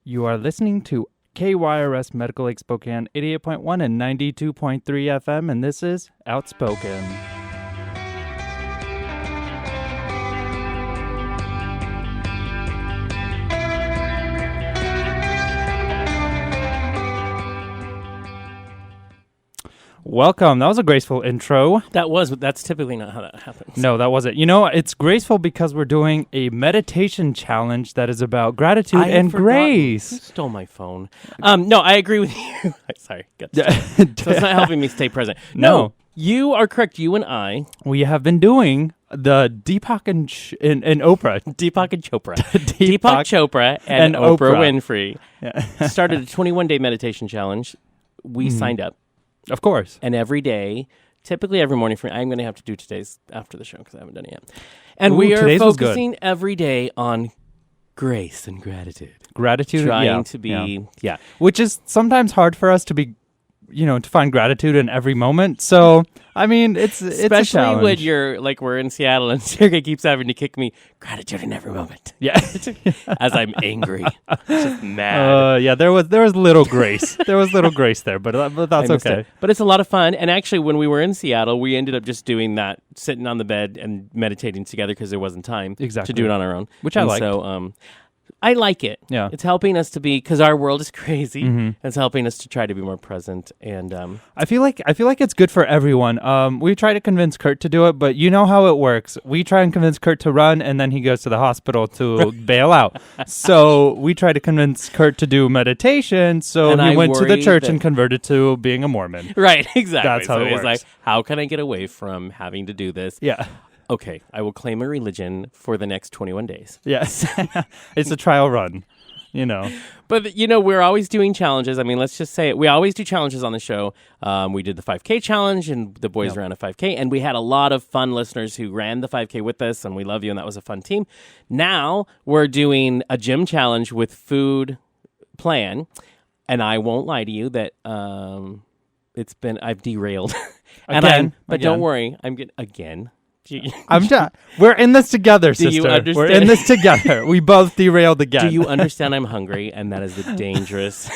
You are listening to KYRS Medical Lake Spokane 88.1 and 92.3 FM, and this is Outspoken. Welcome. That was a graceful intro. That's typically not how that happens. No, that wasn't. You know, it's graceful because we're doing a meditation challenge that is about gratitude and grace. You stole my phone. No, I agree with you. Sorry. So it's not helping me stay present. No, you are correct. You and I. We have been doing the Deepak and Oprah. Deepak and Chopra. Deepak Chopra and Oprah Winfrey. Yeah. Started a 21-day meditation challenge. We signed up. Of course. And every day, typically every morning for me, I'm going to have to do today's after the show because I haven't done it yet. And we are focusing every day on grace and gratitude. Gratitude, trying to be, which is sometimes hard for us to be, to find gratitude in every moment. So, I mean, it's especially a challenge. when you're like we're in Seattle and Sergey keeps having to kick me. Gratitude in every moment. Yeah, as I'm angry, just mad. There was little grace. There was little grace there, but that's okay. But it's a lot of fun. And actually, when we were in Seattle, we ended up just doing that, sitting on the bed and meditating together because there wasn't time to do it on our own, which I liked. So, I like it. Yeah. It's helping us to be, because our world is crazy. Mm-hmm. It's helping us to try to be more present. And I feel like it's good for everyone. We try to convince Kurt to do it, but you know how it works. We try and convince Kurt to run, and then he goes to the hospital to bail out. So we try to convince Kurt to do meditation, so and he went to the church and converted to being a Mormon. Right, exactly. That's how it works. It's like, how can I get away from having to do this? Yeah. Okay, I will claim a religion for the next 21 days. Yes. It's a trial run, But, we're always doing challenges. I mean, let's just say it. We always do challenges on the show. We did the 5K challenge, and the boys ran a 5K. And we had a lot of fun listeners who ran the 5K with us, and we love you, and that was a fun team. Now we're doing a gym challenge with food plan. And I won't lie to you that I've derailed. But don't worry, I'm good again. I'm done. We're in this together, sister. Do you understand? We're in this together. We both derailed again. Do you understand I'm hungry, and that is the dangerous...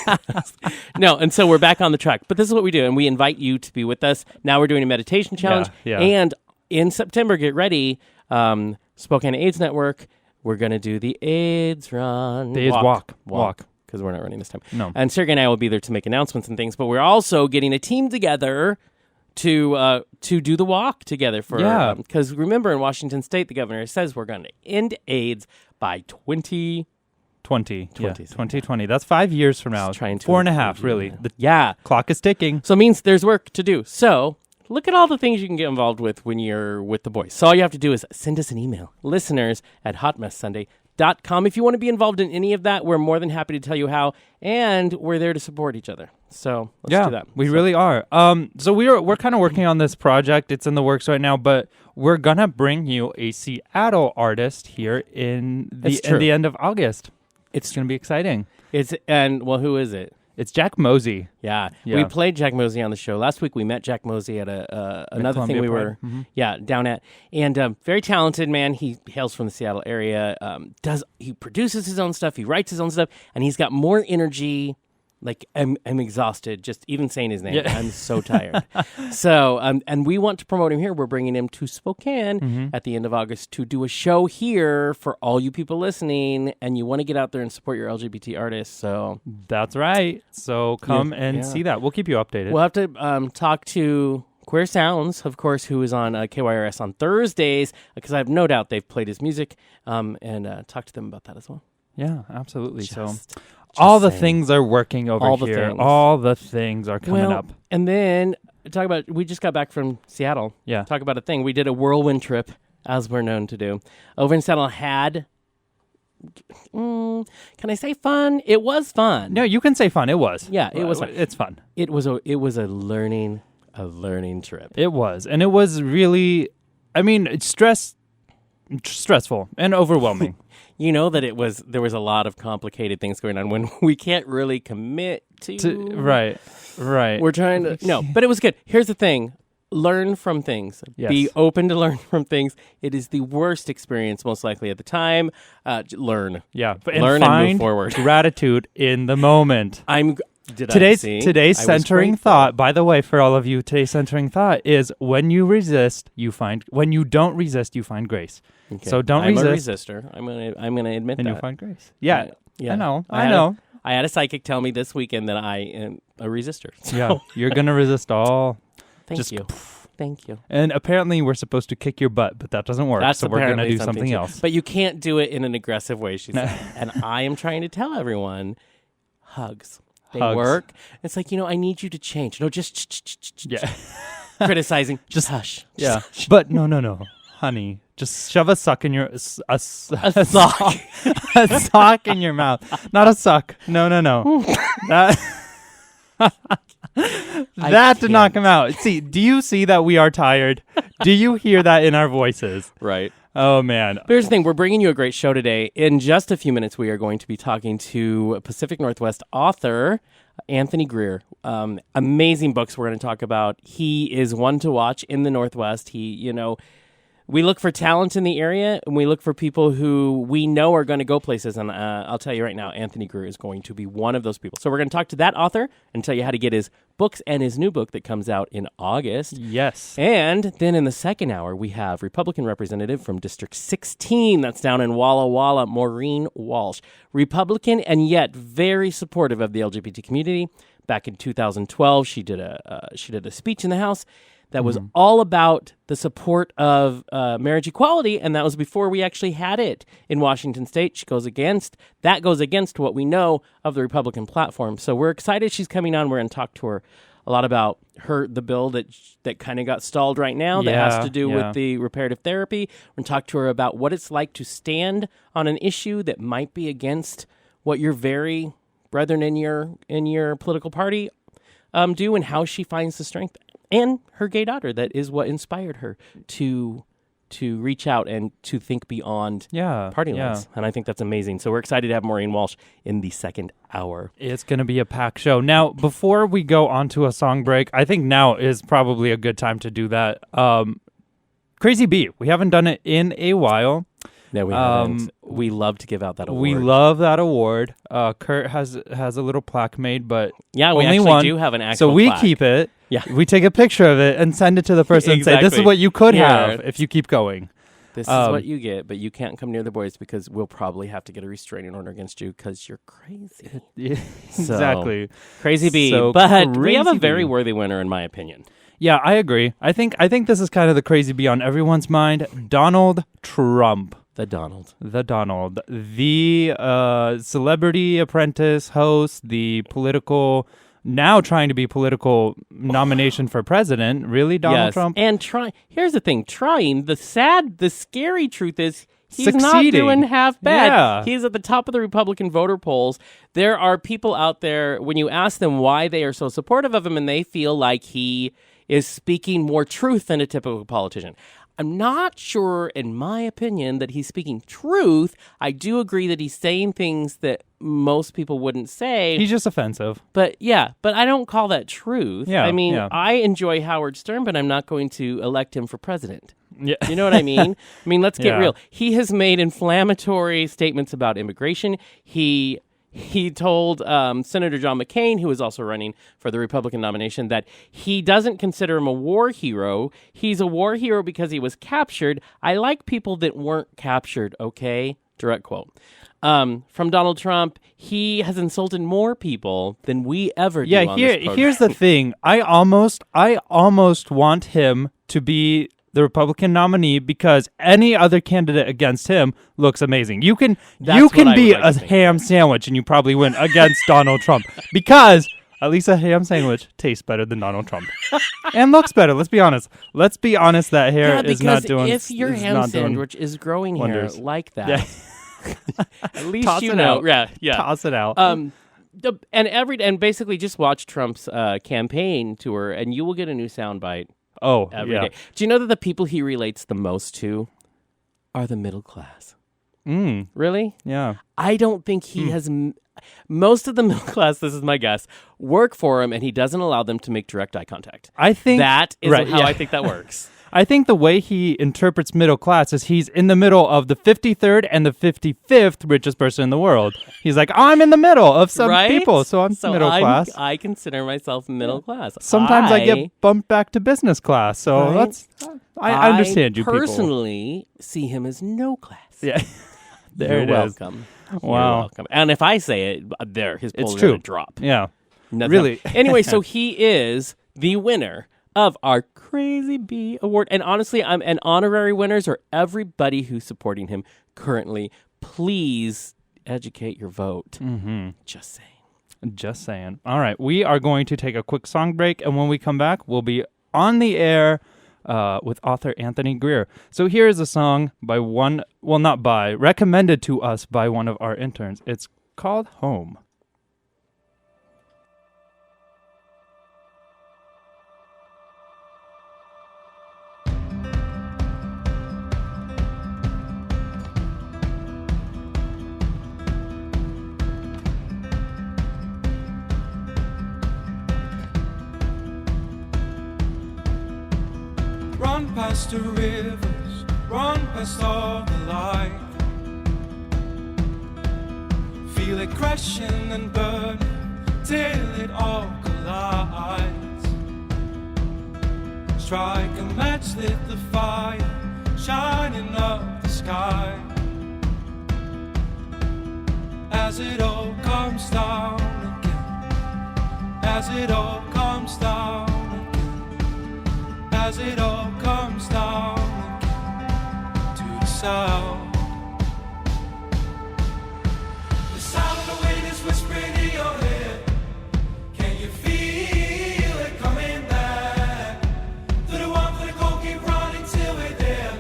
No, and so we're back on the track. But this is what we do, and we invite you to be with us. Now we're doing a meditation challenge. Yeah. And in September, get ready, Spokane AIDS Network, we're going to do the AIDS run. The AIDS walk. Because we're not running this time. No. And Sergey and I will be there to make announcements and things, but we're also getting a team together to do the walk together because remember in Washington State the governor says we're going to end AIDS by 2020. That's 5 years from now. Trying to 4.5 really. The clock is ticking. So it means there's work to do. So look at all the things you can get involved with when you're with the boys. So all you have to do is send us an email, listeners@hotmesssunday.com. If you want to be involved in any of that, we're more than happy to tell you how, and we're there to support each other. So let's do that. We really are. So we're kind of working on this project. It's in the works right now, but we're gonna bring you a Seattle artist here in the end of August. It's gonna be exciting. Who is it? It's Jack Mosey. Yeah. We played Jack Mosey on the show. Last week we met Jack Mosey at another thing we were down at. And very talented man. He hails from the Seattle area. He produces his own stuff. He writes his own stuff. And he's got more energy. Like, I'm exhausted just even saying his name. Yeah. I'm so tired. So, and we want to promote him here. We're bringing him to Spokane at the end of August to do a show here for all you people listening. And you want to get out there and support your LGBT artists. So that's right. So come and see that. We'll keep you updated. We'll have to talk to Queer Sounds, of course, who is on KYRS on Thursdays, because I have no doubt they've played his music, and talk to them about that as well. Yeah, absolutely. All the things are working over here. All the things are coming up. And then we just got back from Seattle. Yeah. Talk about a thing. We did a whirlwind trip, as we're known to do. Over in Seattle can I say fun? It was fun. No, you can say fun. It was. Yeah, it was fun. It's fun. It was a learning trip. It was. And it was really, it's stressful and overwhelming. You know that there was a lot of complicated things going on when we can't really commit to right. We're trying to but it was good. Here's the thing. learn from things. Yes. Be open to learn from things. It is the worst experience, most likely at the time. Learn. Yeah. Learn and move forward. Gratitude in the moment. Today's centering thought, by the way, for all of you, today's centering thought is when you don't resist, you find grace. Okay. So don't resist. I'm a resistor. I'm gonna admit and that. You find grace. Yeah. I know. I had a psychic tell me this weekend that I am a resistor. So. Yeah. You're going to resist all. Thank you. Thank you. And apparently we're supposed to kick your butt, but that doesn't work. So we're going to do something else. But you can't do it in an aggressive way, she said. And I am trying to tell everyone, hugs. They work. It's like, I need you to change. No, just yeah. Criticizing. Just hush. Yeah. But no. Honey, just shove a sock in your a sock a sock in your mouth. Not a suck. No. That did not come out. See, do you see that we are tired? Do you hear that in our voices? Right. Oh, man. Here's the thing. We're bringing you a great show today. In just a few minutes, we are going to be talking to Pacific Northwest author Anthony Greer. Amazing books we're going to talk about. He is one to watch in the Northwest. We look for talent in the area, and we look for people who we know are going to go places. And I'll tell you right now, Anthony Greer is going to be one of those people. So we're going to talk to that author and tell you how to get his books and his new book that comes out in August. Yes. And then in the second hour, we have Republican representative from District 16. That's down in Walla Walla, Maureen Walsh. Republican and yet very supportive of the LGBT community. Back in 2012, she did a speech in the House that was all about the support of marriage equality, and that was before we actually had it in Washington State. That goes against what we know of the Republican platform. So we're excited she's coming on. We're going to talk to her a lot about the bill that kind of got stalled right now that has to do with the reparative therapy. We're going to talk to her about what it's like to stand on an issue that might be against what your very brethren in your political party do, and how she finds the strength. And her gay daughter, that is what inspired her to reach out and to think beyond party lines. And I think that's amazing. So we're excited to have Maureen Walsh in the second hour. It's going to be a packed show. Now, before we go on to a song break, I think now is probably a good time to do that. Crazy Bee. We haven't done it in a while. No, we haven't. We love to give out that award. We love that award. Kurt has a little plaque made, but we only actually one. do have an actual So we plaque. keep it. Yeah. We take a picture of it and send it to the person and say, this is what you could have if you keep going. This is what you get, but you can't come near the boys because we'll probably have to get a restraining order against you because you're crazy. Exactly. Crazy Bee. But we have a very worthy winner, in my opinion. Yeah, I agree. I think this is kind of the Crazy Bee on everyone's mind. Donald Trump. The Donald. The Celebrity Apprentice host, the political, now trying to be political nomination for president. Really, Donald Trump? And here's the thing, the scary truth is he's succeeding. Not doing half bad. Yeah. He's at the top of the Republican voter polls. There are people out there, when you ask them why they are so supportive of him, and they feel like he is speaking more truth than a typical politician. I'm not sure, in my opinion, that he's speaking truth. I do agree that he's saying things that most people wouldn't say. He's just offensive. But I don't call that truth. Yeah, I mean, yeah. I enjoy Howard Stern, but I'm not going to elect him for president. Yeah. You know what I mean? I mean, let's get real. He has made inflammatory statements about immigration. He told Senator John McCain, who is also running for the Republican nomination, that he doesn't consider him a war hero. He's a war hero because he was captured. I like people that weren't captured, okay? Direct quote. From Donald Trump, he has insulted more people than we ever do on this program. Here's the thing. I almost want him to be the Republican nominee because any other candidate against him looks amazing. You can be a ham sandwich and you probably win against Donald Trump because at least a ham sandwich tastes better than Donald Trump and looks better. Let's be honest. That hair is not doing. If your ham sandwich is growing wonders. hair like that, at least toss you it know. out. Yeah, toss it out. And basically just watch Trump's campaign tour, and you will get a new soundbite. Every day. Do you know that the people he relates the most to are the middle class? Really? Yeah. I don't think he has... Most of the middle class, this is my guess, work for him, and he doesn't allow them to make direct eye contact. I think... That is how I think that works. I think the way he interprets middle class is he's in the middle of the 53rd and the 55th richest person in the world. He's like, I'm in the middle of some people, so I'm middle class. I consider myself middle class. Sometimes I get bumped back to business class, so that's... I understand you people. I personally see him as no class. Yeah. You're welcome. Wow. You're welcome. And if I say it, his polls are going to drop. Yeah. Nothing. Really. Anyway, so he is the winner of our Crazy Bee Award. And honestly, and honorary winners are everybody who's supporting him currently. Please educate your vote. Mm-hmm. Just saying. Just saying. All right. We are going to take a quick song break. And when we come back, we'll be on the air with author Anthony Greer. So here is a song by recommended to us by one of our interns. It's called Home. Run past the rivers, run past all the light. Feel it crashing and burning till it all collides. Strike a match, lit the fire, shining up the sky. As it all comes down again, as it all comes down again, as it all comes down again to the sound. The sound of the wind is whispering in your head. Can you feel it coming back? To the one for the cold, keep running till we're there.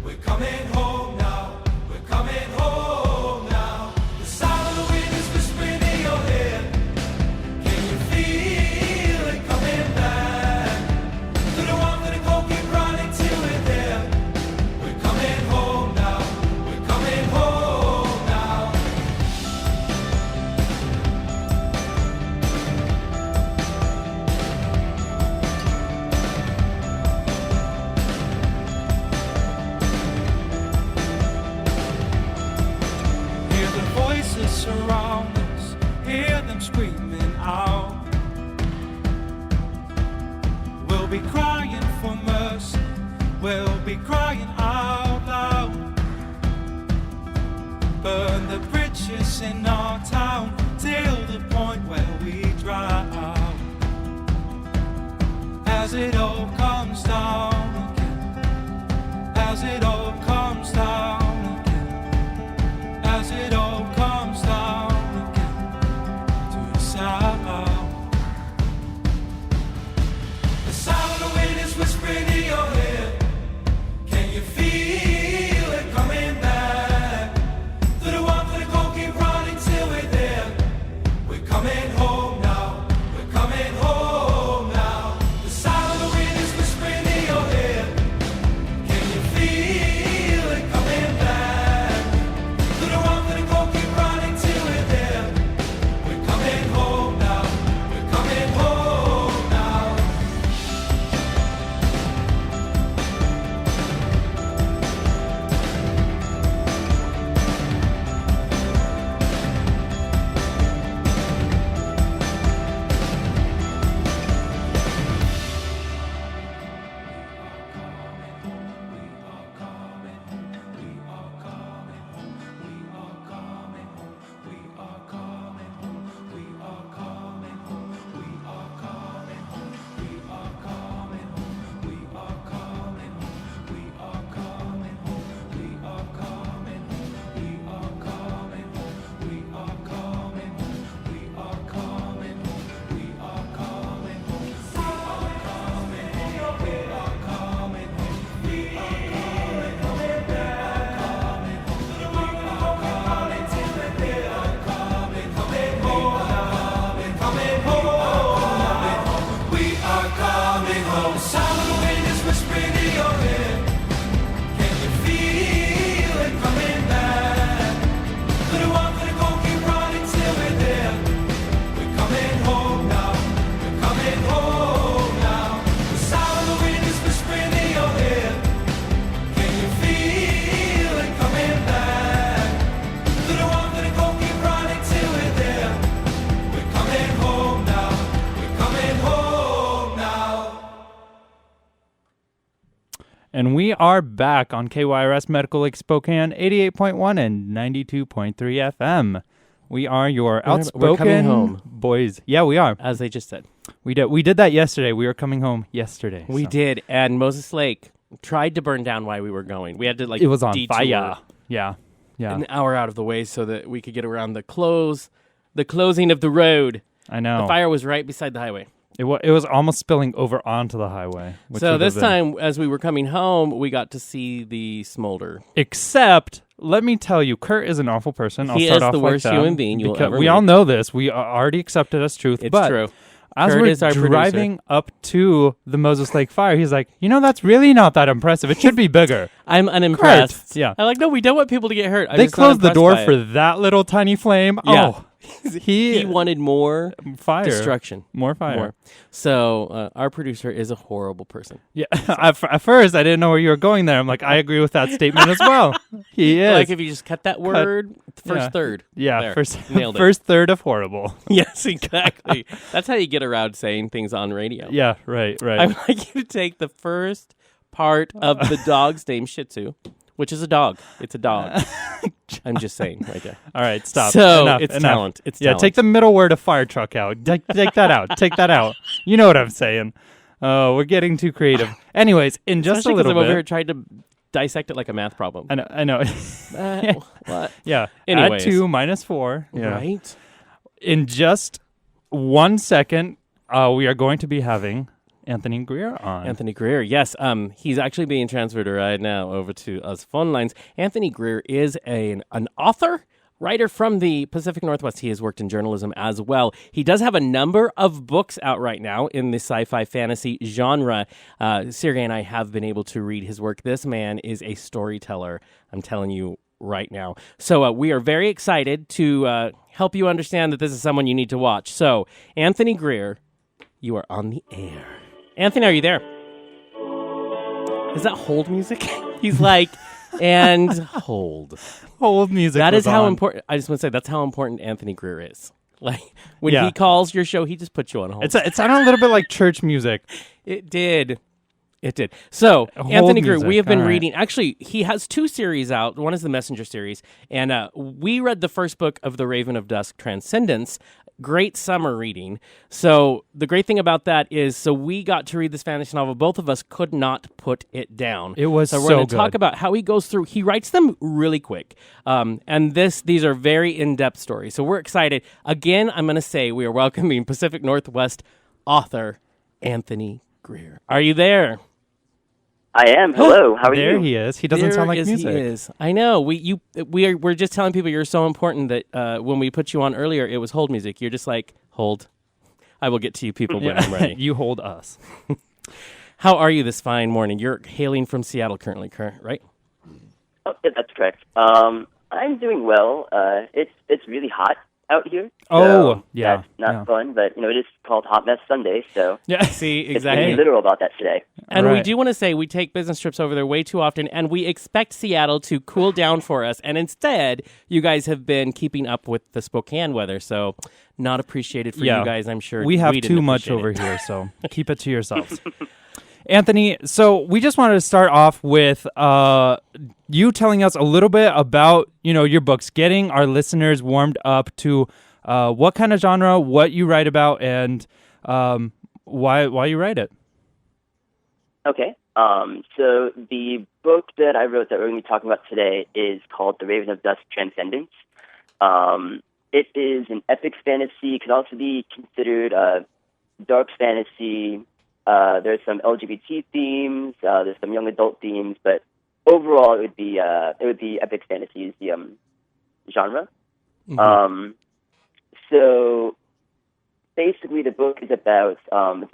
We're coming home now, we're coming home now. The sound of the wind is whispering in your head. Can you feel it coming back? To the one for the cold, keep running till we're there. We're coming home now, we're coming home now. Hear the voices surround us, hear them screaming out. We'll be crying for mercy, we'll be crying out loud. Burn the bridges in our town till the point where we drown. As it all comes down again, as it all comes down again, as it all comes down again to the sound. The sound of the wind is whispering in your head. Can you feel it coming back? To the one for the cold, keep running till we're there. And we are back on KYRS Medical Lake Spokane, 88.1 and 92.3 FM. We are your outspoken We're coming home. boys. Yeah, we are. As they just said. We did that yesterday. We were coming home yesterday. We did. And Moses Lake tried to burn down while we were going. We had to it was on detour fire. Yeah. an hour out of the way so that we could get around the closing of the road. I know. The fire was right beside the highway. It was almost spilling over onto the highway. So this time, as we were coming home, we got to see the smolder. Except, let me tell you, Kurt is an awful person. He is the worst human being you'll ever meet. We all know this. We already accepted as truth. It's but true. As Kurt we're is our driving up to the Moses Lake fire, he's like, that's really not that impressive. It should be bigger. I'm unimpressed. Kurt, yeah. I'm like, no, we don't want people to get hurt. They closed the door for that little tiny flame. Yeah. Oh, he wanted more fire. destruction. More fire. So our producer is a horrible person. Yeah. At first, I didn't know where you were going there. I'm like, I agree with that statement as well. He is. Like if you just cut that word, first third. Yeah, there. Nailed it. First third of horrible. Yes, exactly. That's how you get around saying things on radio. Yeah, right. I'd like you to take the first part of the dog's name, Shih Tzu, which is a dog. It's a dog. I'm just saying right there. All right, stop. So enough. Talent. It's talent. Take the middle word of fire truck out. Take that out. Take that out. You know what I'm saying. We're getting too creative. Anyways, in just Especially a little bit. I'm over here trying to dissect it like a math problem. I know. What? Yeah. Anyways. Add 2 minus 4. Yeah. Right? In just 1 second, we are going to be having Anthony Greer on. Anthony Greer, yes. He's actually being transferred right now over to us phone lines. Anthony Greer is an author, writer from the Pacific Northwest. He has worked in journalism as well. He does have a number of books out right now in the sci-fi fantasy genre. Sergey and I have been able to read his work. This man is a storyteller, I'm telling you right now. So we are very excited to help you understand that this is someone you need to watch. So, Anthony Greer, you are on the air. Anthony, are you there? Is that hold music? He's like, and hold. Hold music. That is how on. important. I just want to say that's how important Anthony Greer is. Like when he calls your show, he just puts you on hold. It sounded a little bit like church music. It did. So, Anthony Greer, we have been reading. Actually, he has 2 series out. One is the Messenger series, and we read the first book of The Raven of Dusk, Transcendence. Great summer reading. So the great thing about that is, we got to read this fantasy novel. Both of us could not put it down. It was so we're going to talk about how he goes through. He writes them really quick, and these are very in-depth stories. So we're excited. Again, I'm going to say we are welcoming Pacific Northwest author Anthony Greer. Are you there? I am. Hello. How are you? There he is. He doesn't sound like music. He is. I know. We're just telling people you're so important that when we put you on earlier, it was hold music. You're just like, hold. I will get to you people when I'm ready. You hold us. How are you this fine morning? You're hailing from Seattle currently, right? Oh, yeah, that's correct. I'm doing well. It's really hot out here. So yeah. That's not fun, but it is called Hot Mess Sunday, so yeah. See, exactly. It's literal about that today. And we do want to say we take business trips over there way too often, and we expect Seattle to cool down for us. And instead, you guys have been keeping up with the Spokane weather, so not appreciated for you guys, I'm sure. We have too much over here, so keep it to yourselves. Anthony, so we just wanted to start off with you telling us a little bit about, your books, getting our listeners warmed up to what kind of genre, what you write about, and why you write it. Okay. So the book that I wrote that we're going to be talking about today is called The Raven of Dusk, Transcendence. It is an epic fantasy. It could also be considered dark fantasy. There's some LGBT themes. There's some young adult themes, but overall, it would be epic fantasy is the genre. Mm-hmm. So basically, the book is about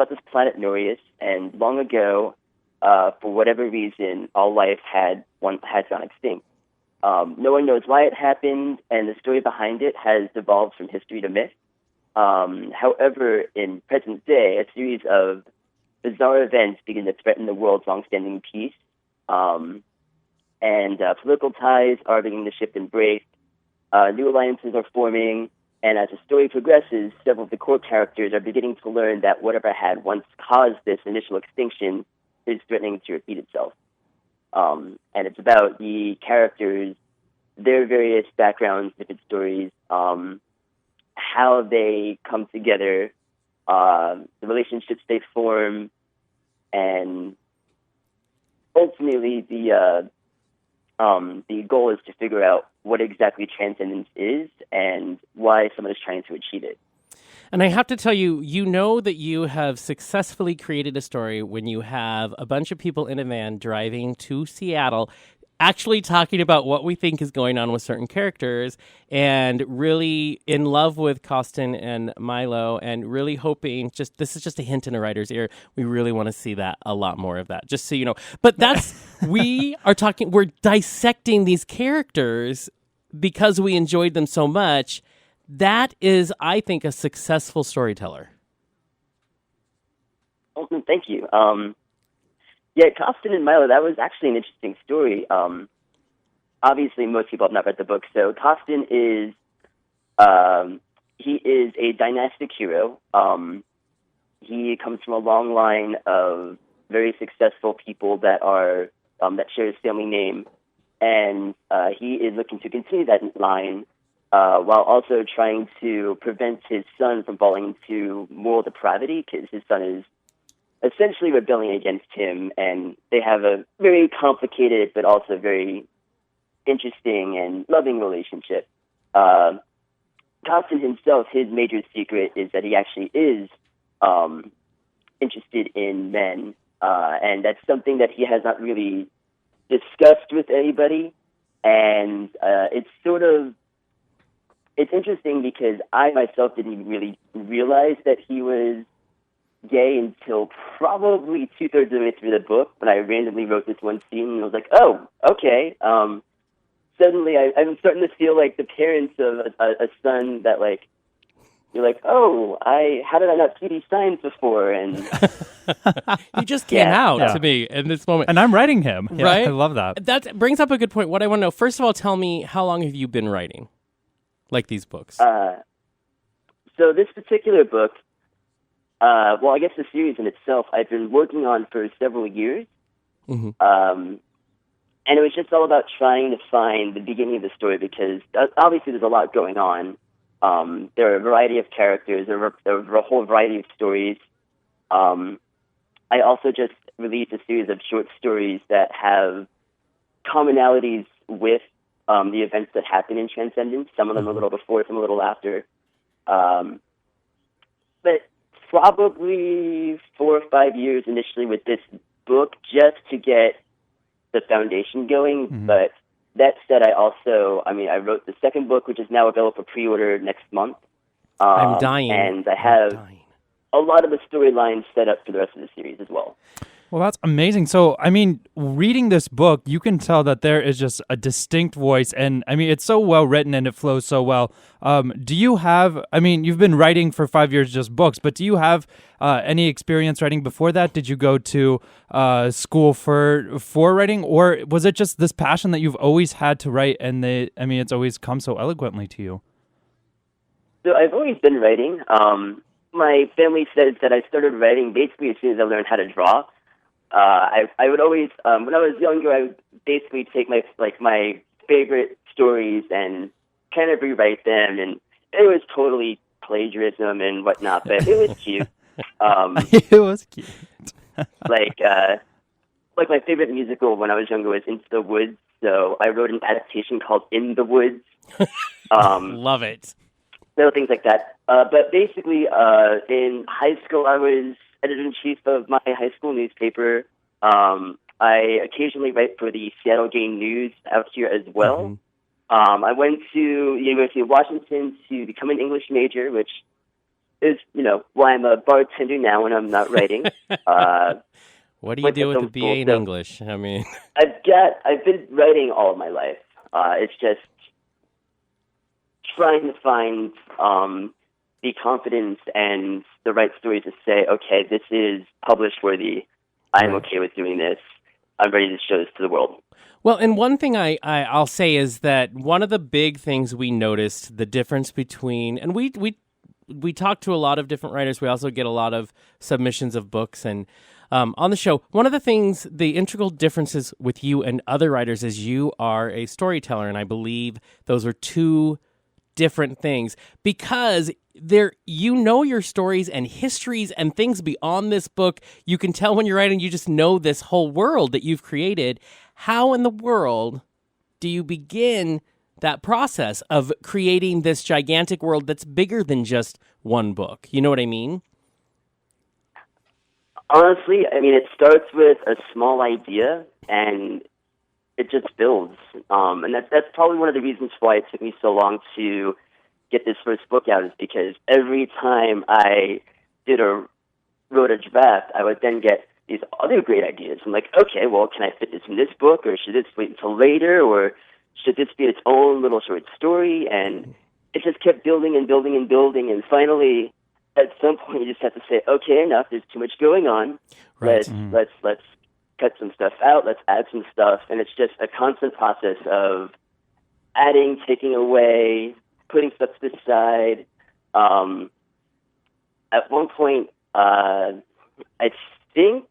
this planet Norius, and long ago, for whatever reason, all life had gone extinct. No one knows why it happened, and the story behind it has evolved from history to myth. However, in present day, a series of bizarre events begin to threaten the world's long-standing peace, and political ties are beginning to shift and break. New alliances are forming, and as the story progresses, several of the core characters are beginning to learn that whatever had once caused this initial extinction is threatening to repeat itself. and it's about the characters, their various backgrounds, different stories, how they come together, the relationships they form, and ultimately the goal is to figure out what exactly transcendence is and why someone is trying to achieve it. And I have to tell you, you know that you have successfully created a story when you have a bunch of people in a van driving to Seattle, actually talking about what we think is going on with certain characters, and really in love with Costin and Milo, and really hoping, this is just a hint in a writer's ear, we really want to see that, a lot more of that, just so you know. But we're dissecting these characters because we enjoyed them so much. That is, I think, a successful storyteller. Oh, thank you. Yeah, Costin and Milo, that was actually an interesting story. Obviously, most people have not read the book. So Costin is, he is a dynastic hero. He comes from a long line of very successful people that are, that share his family name. And he is looking to continue that line while also trying to prevent his son from falling into moral depravity, because his son is essentially rebelling against him, and they have a very complicated but also very interesting and loving relationship. Costin himself, his major secret is that he actually is interested in men, and that's something that he has not really discussed with anybody, and it's interesting because I myself didn't really realize that he was gay until probably 2/3 of the way through the book, when I randomly wrote this one scene and I was like, oh, okay. Suddenly I'm starting to feel like the parents of a son that, like, you're like, oh, how did I not see these signs before? And he just came out to me in this moment. And I'm writing him. Yeah, right? I love that. That brings up a good point. What I want to know, first of all, tell me, how long have you been writing? Like these books? So this particular book, well, I guess the series in itself, I've been working on for several years. Mm-hmm. And it was just all about trying to find the beginning of the story, because obviously there's a lot going on. There are a variety of characters. There are a whole variety of stories. I also just released a series of short stories that have commonalities with the events that happen in Transcendence. Some of them a little before, some a little after. But probably 4 or 5 years initially with this book, just to get the foundation going. Mm-hmm. But that said, I wrote the second book, which is now available for pre-order next month. I'm dying. And I have a lot of the storylines set up for the rest of the series as well. Well, that's amazing. So, I mean, reading this book, you can tell that there is just a distinct voice. And, I mean, it's so well written and it flows so well. Do you have, I mean, you've been writing for 5 years, just books, but do you have any experience writing before that? Did you go to school for writing? Or was it just this passion that you've always had to write, and it's always come so eloquently to you? So I've always been writing. My family says that I started writing basically as soon as I learned how to draw. I would always, when I was younger, I would basically take my favorite stories and kind of rewrite them, and it was totally plagiarism and whatnot, but it was cute. It was cute. like my favorite musical when I was younger was Into the Woods, so I wrote an adaptation called In the Woods. Love it. So things like that. But basically, in high school, I was editor-in-chief of my high school newspaper. I occasionally write for the Seattle Gay News out here as well. Mm-hmm. I went to the University of Washington to become an English major, which is, why I'm a bartender now when I'm not writing. What do you do with a BA in English? I mean, I've been writing all of my life. It's just trying to find the confidence and the right story to say, okay, this is publish worthy. I'm okay with doing this. I'm ready to show this to the world. Well, and one thing I'll say is that one of the big things we noticed, the difference between, and we we talk to a lot of different writers. We also get a lot of submissions of books. And on the show, one of the things, the integral differences with you and other writers is you are a storyteller. And I believe those are two different things, because you know your stories and histories and things beyond this book. You can tell when you're writing, you just know this whole world that you've created. How in the world do you begin that process of creating this gigantic world that's bigger than just one book? You know what I mean? Honestly, I mean, it starts with a small idea and it just builds. And that's probably one of the reasons why it took me so long to get this first book out, is because every time I wrote a draft, I would then get these other great ideas. I'm like, okay, well, can I fit this in this book, or should this wait until later, or should this be its own little short story? And it just kept building and building and building, and finally, at some point, you just have to say, okay, enough. There's too much going on. Right. Let's cut some stuff out. Let's add some stuff, and it's just a constant process of adding, taking away, putting stuff to the side. At one point, I think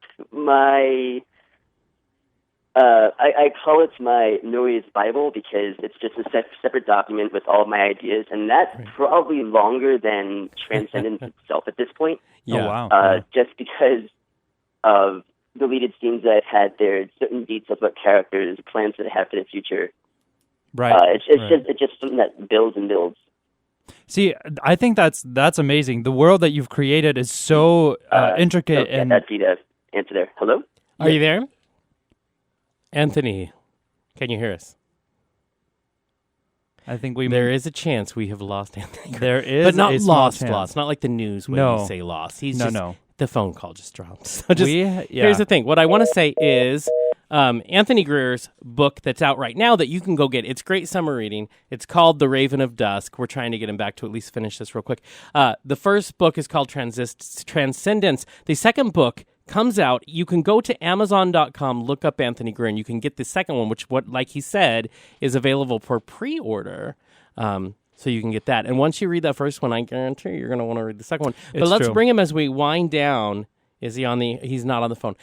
I call it my Nuri's Bible, because it's just a separate document with all of my ideas, and that's probably longer than Transcendence itself at this point. Yeah. Oh, wow. Just because of deleted scenes that I've had there, certain details about characters, plans that I have for the future. Right. It's just something that builds and builds. See, I think that's amazing. The world that you've created is so intricate. And that's the answer there. Hello? Are you there? Anthony, can you hear us? I think there is a chance we have lost Anthony. There is, but not a small lost. chance. Lost. Not like the news when you say lost. He's no. The phone call just dropped. So here's the thing. What I want to say is Anthony Greer's book that's out right now that you can go get. It's great summer reading. It's called The Raven of Dusk. We're trying to get him back to at least finish this real quick. The first book is called Transcendence. The second book comes out. You can go to Amazon.com, look up Anthony Greer, and you can get the second one, which, like he said, is available for pre-order. So you can get that. And once you read that first one, I guarantee you're going to want to read the second one. But let's bring him as we wind down. Is he on he's not on the phone.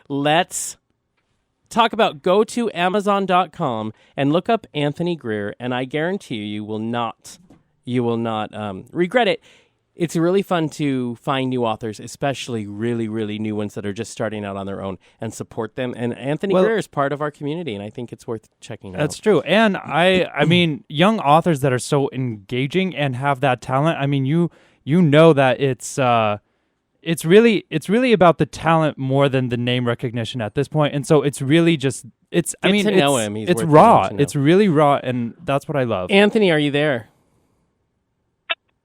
Let's talk about, go to Amazon.com and look up Anthony Greer, and I guarantee you will not regret it. It's really fun to find new authors, especially really, really new ones that are just starting out on their own, and support them. And Anthony Greer is part of our community, and I think it's worth checking out. That's true. And I mean, young authors that are so engaging and have that talent. I mean, you know that it's really about the talent more than the name recognition at this point. And so it's really just it's know him. He's it's raw. It's really raw, and that's what I love. Anthony, are you there?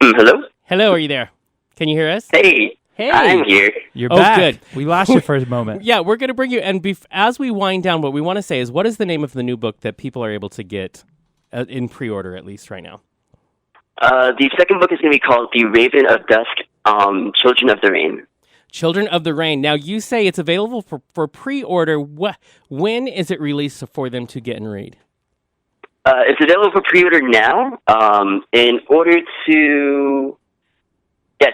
Hello? Hello, are you there? Can you hear us? Hey, I'm here. You're back. Good. We lost you for a moment. Yeah, we're going to bring you, and as we wind down, what we want to say is, what is the name of the new book that people are able to get in pre-order, at least right now? The second book is going to be called The Raven of Dusk, Children of the Rain. Children of the Rain. Now, you say it's available for pre-order. When is it released for them to get and read? It's available for pre-order now.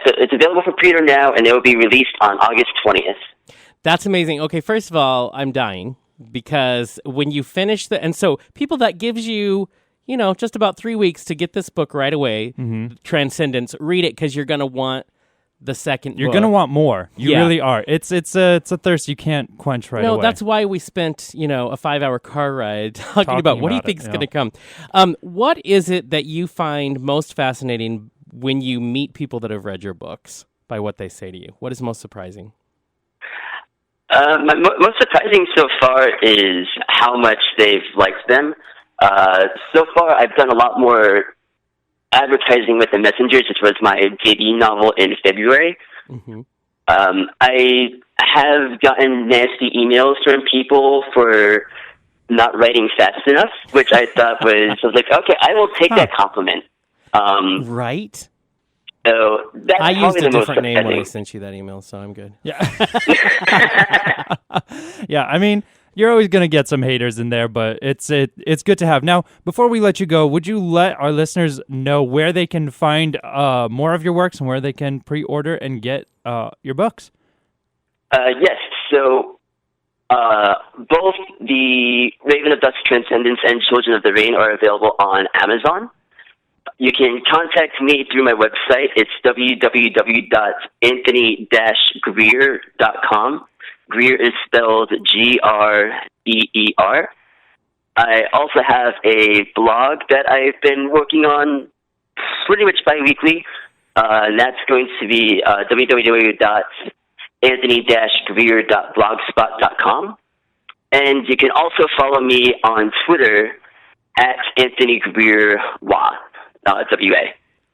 So it's available for pre-order now, and it will be released on August 20th. That's amazing. Okay, first of all, I'm dying, because when you finish and so people, that gives you, just about 3 weeks to get this book right away, Transcendence, read it, because you're going to want the second You're book. going to want more. You really are. It's a thirst you can't quench right away. No, that's why we spent, a 5-hour car ride talking about what do you think is going to come. What is it that you find most fascinating when you meet people that have read your books, by what they say to you? What is most surprising? Most surprising so far is how much they've liked them. So far, I've done a lot more advertising with The Messengers, which was my debut novel in February. Mm-hmm. I have gotten nasty emails from people for not writing fast enough, which I thought I was like, okay, I will take that compliment. Right? So that's I used a different name when I upsetting. sent you that email, so I'm good. Yeah. Yeah, I mean, you're always going to get some haters in there, but it's good to have. Now, before we let you go, would you let our listeners know where they can find more of your works and where they can pre-order and get your books? Yes. So both the Raven of Dusk Transcendence and Children of the Rain are available on Amazon. You can contact me through my website. It's www.anthony-greer.com. Greer is spelled Greer. I also have a blog that I've been working on pretty much bi-weekly. And that's going to be www.anthony-greer.blogspot.com. And you can also follow me on Twitter at Anthony Greer WA.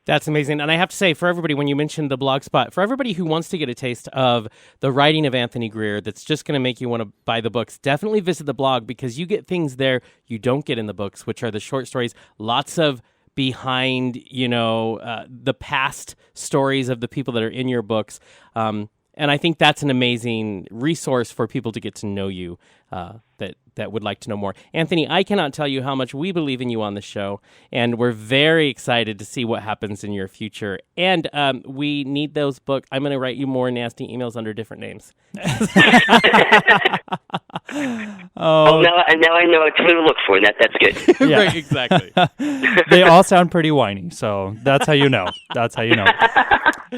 That's amazing. And I have to say, for everybody, when you mentioned the blog spot, for everybody who wants to get a taste of the writing of Anthony Greer that's just going to make you want to buy the books, definitely visit the blog because you get things there you don't get in the books, which are the short stories, lots of behind, the past stories of the people that are in your books. And I think that's an amazing resource for people to get to know you that would like to know more. Anthony, I cannot tell you how much we believe in you on the show, and we're very excited to see what happens in your future. And we need those books. I'm going to write you more nasty emails under different names. Now I know what to look for. That's good. Yeah. Right, exactly. They all sound pretty whiny, so that's how you know.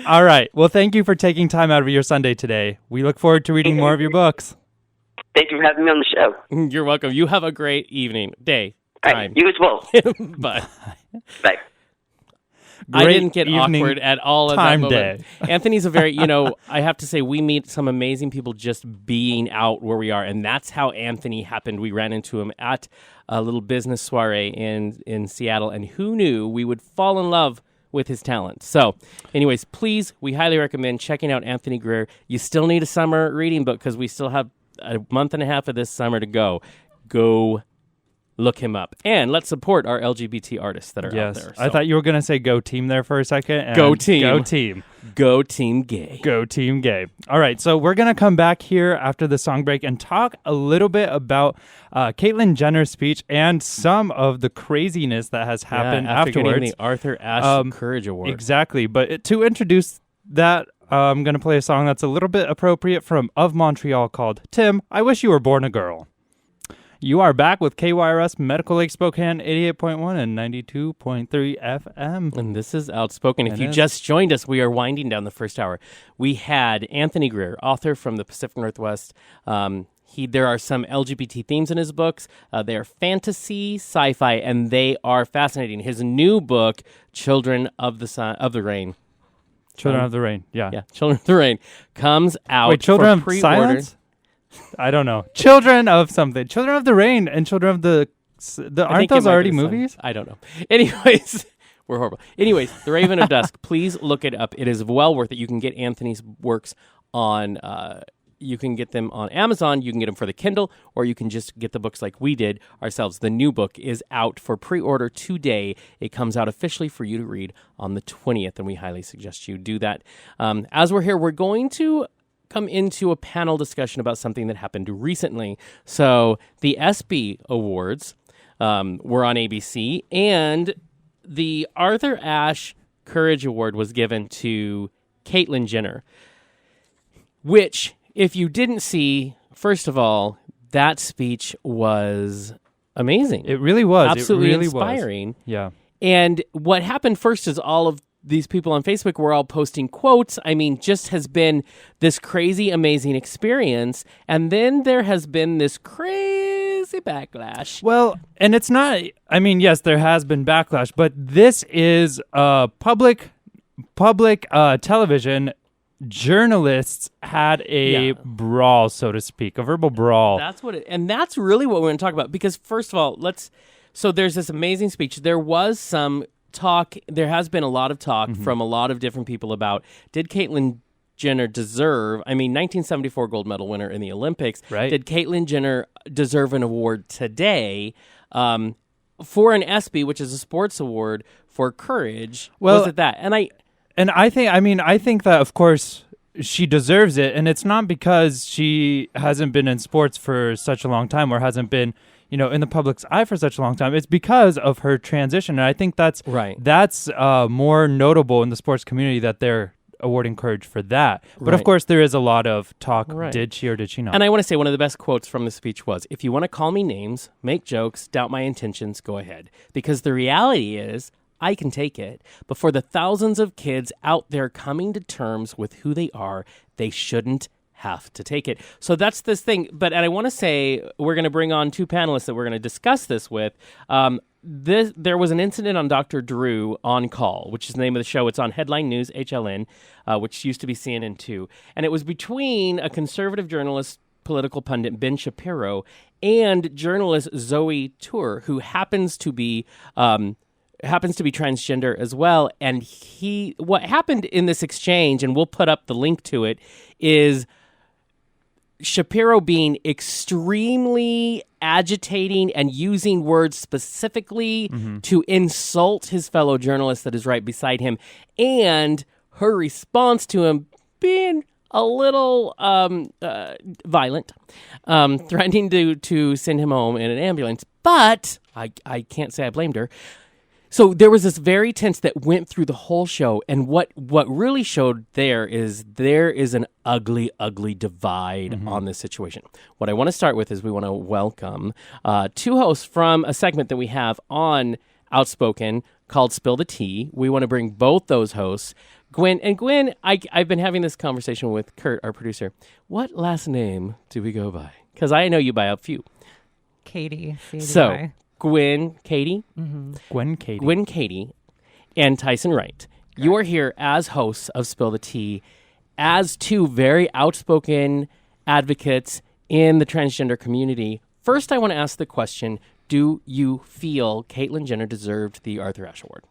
All right. Well, thank you for taking time out of your Sunday today. We look forward to reading more of your books. Thank you for having me on the show. You're welcome. You have a great day. Time. Right, you as well. Bye. Bye. I didn't get awkward at all at that moment. Day. Anthony's a very, I have to say, we meet some amazing people just being out where we are, and that's how Anthony happened. We ran into him at a little business soiree in Seattle, and who knew we would fall in love with his talent. So, anyways, please, we highly recommend checking out Anthony Greer. You still need a summer reading book because we still have a month and a half of this summer to go. Go look him up. And let's support our LGBT artists that are out there. So. I thought you were going to say go team there for a second. And go team. Go team. Go team gay. Go team gay. All right, so we're going to come back here after the song break and talk a little bit about Caitlyn Jenner's speech and some of the craziness that has happened afterwards. Getting the Arthur Ashe Courage Award. Exactly, but to introduce that, I'm going to play a song that's a little bit appropriate from Of Montreal called Tim, I Wish You Were Born a Girl. You are back with KYRS Medical Lake Spokane 88.1 and 92.3 FM. And this is Outspoken. If you just joined us, we are winding down the first hour. We had Anthony Greer, author from the Pacific Northwest. There are some LGBT themes in his books. They are fantasy, sci-fi, and they are fascinating. His new book, Children of the Rain. Children of the Rain, yeah. Yeah, Children of the Rain comes out. Wait, Children for of Silence? I don't know. Children of something. Children of the Rain and Children of the aren't those already movies? I don't know. Anyways, we're horrible. Anyways, The Raven of Dusk, please look it up. It is well worth it. You can get Anthony's works on you can get them on Amazon, you can get them for the Kindle, or you can just get the books like we did ourselves. The new book is out for pre-order today. It comes out officially for you to read on the 20th, and we highly suggest you do that. As we're here, we're going to come into a panel discussion about something that happened recently. So the ESPY Awards were on ABC, and the Arthur Ashe Courage Award was given to Caitlyn Jenner, which, if you didn't see, first of all, that speech was amazing. It really was. Absolutely it really inspiring. Was. Yeah. And what happened first is all of these people on Facebook were all posting quotes. I mean, just has been this crazy, amazing experience. And then there has been this crazy backlash. Well, and it's not, I mean, yes, there has been backlash, but this is public television. Journalists had a brawl, so to speak, a verbal brawl. That's what and that's really what we're going to talk about. Because first of all, so there's this amazing speech. There was some talk, there has been a lot of talk from a lot of different people about, did Caitlyn Jenner deserve, 1974 gold medal winner in the Olympics, right? Did Caitlyn Jenner deserve an award today for an ESPY, which is a sports award for courage? Well, was it that? And I think that, of course, she deserves it, and it's not because she hasn't been in sports for such a long time or hasn't been, in the public's eye for such a long time. It's because of her transition, and I think that's right. That's more notable in the sports community that they're awarding courage for that. But of course, there is a lot of talk. Right. Did she or did she not? And I want to say one of the best quotes from the speech was, "If you want to call me names, make jokes, doubt my intentions, go ahead. Because the reality is, I can take it. But for the thousands of kids out there coming to terms with who they are, they shouldn't have to take it." So that's this thing. And I want to say we're going to bring on two panelists that we're going to discuss this with. There was an incident on Dr. Drew On Call, which is the name of the show. It's on Headline News, HLN, which used to be CNN 2. And it was between a conservative journalist, political pundit Ben Shapiro, and journalist Zoe Tour, who happens to be transgender as well. And what happened in this exchange, and we'll put up the link to it, is Shapiro being extremely agitating and using words specifically to insult his fellow journalist that is right beside him, and her response to him being a little violent, threatening to send him home in an ambulance. But I can't say I blamed her. So there was this very tense that went through the whole show, and what really showed there is an ugly, ugly divide on this situation. What I want to start with is we want to welcome two hosts from a segment that we have on Outspoken called Spill the Tea. We want to bring both those hosts. Gwen, I've been having this conversation with Kurt, our producer. What last name do we go by? Because I know you by a few. Katie. So, Gwen Katie, Gwen Katie, and Tyson Wright. Correct. You are here as hosts of Spill the Tea, as two very outspoken advocates in the transgender community. First, I want to ask the question, do you feel Caitlyn Jenner deserved the Arthur Ashe Award?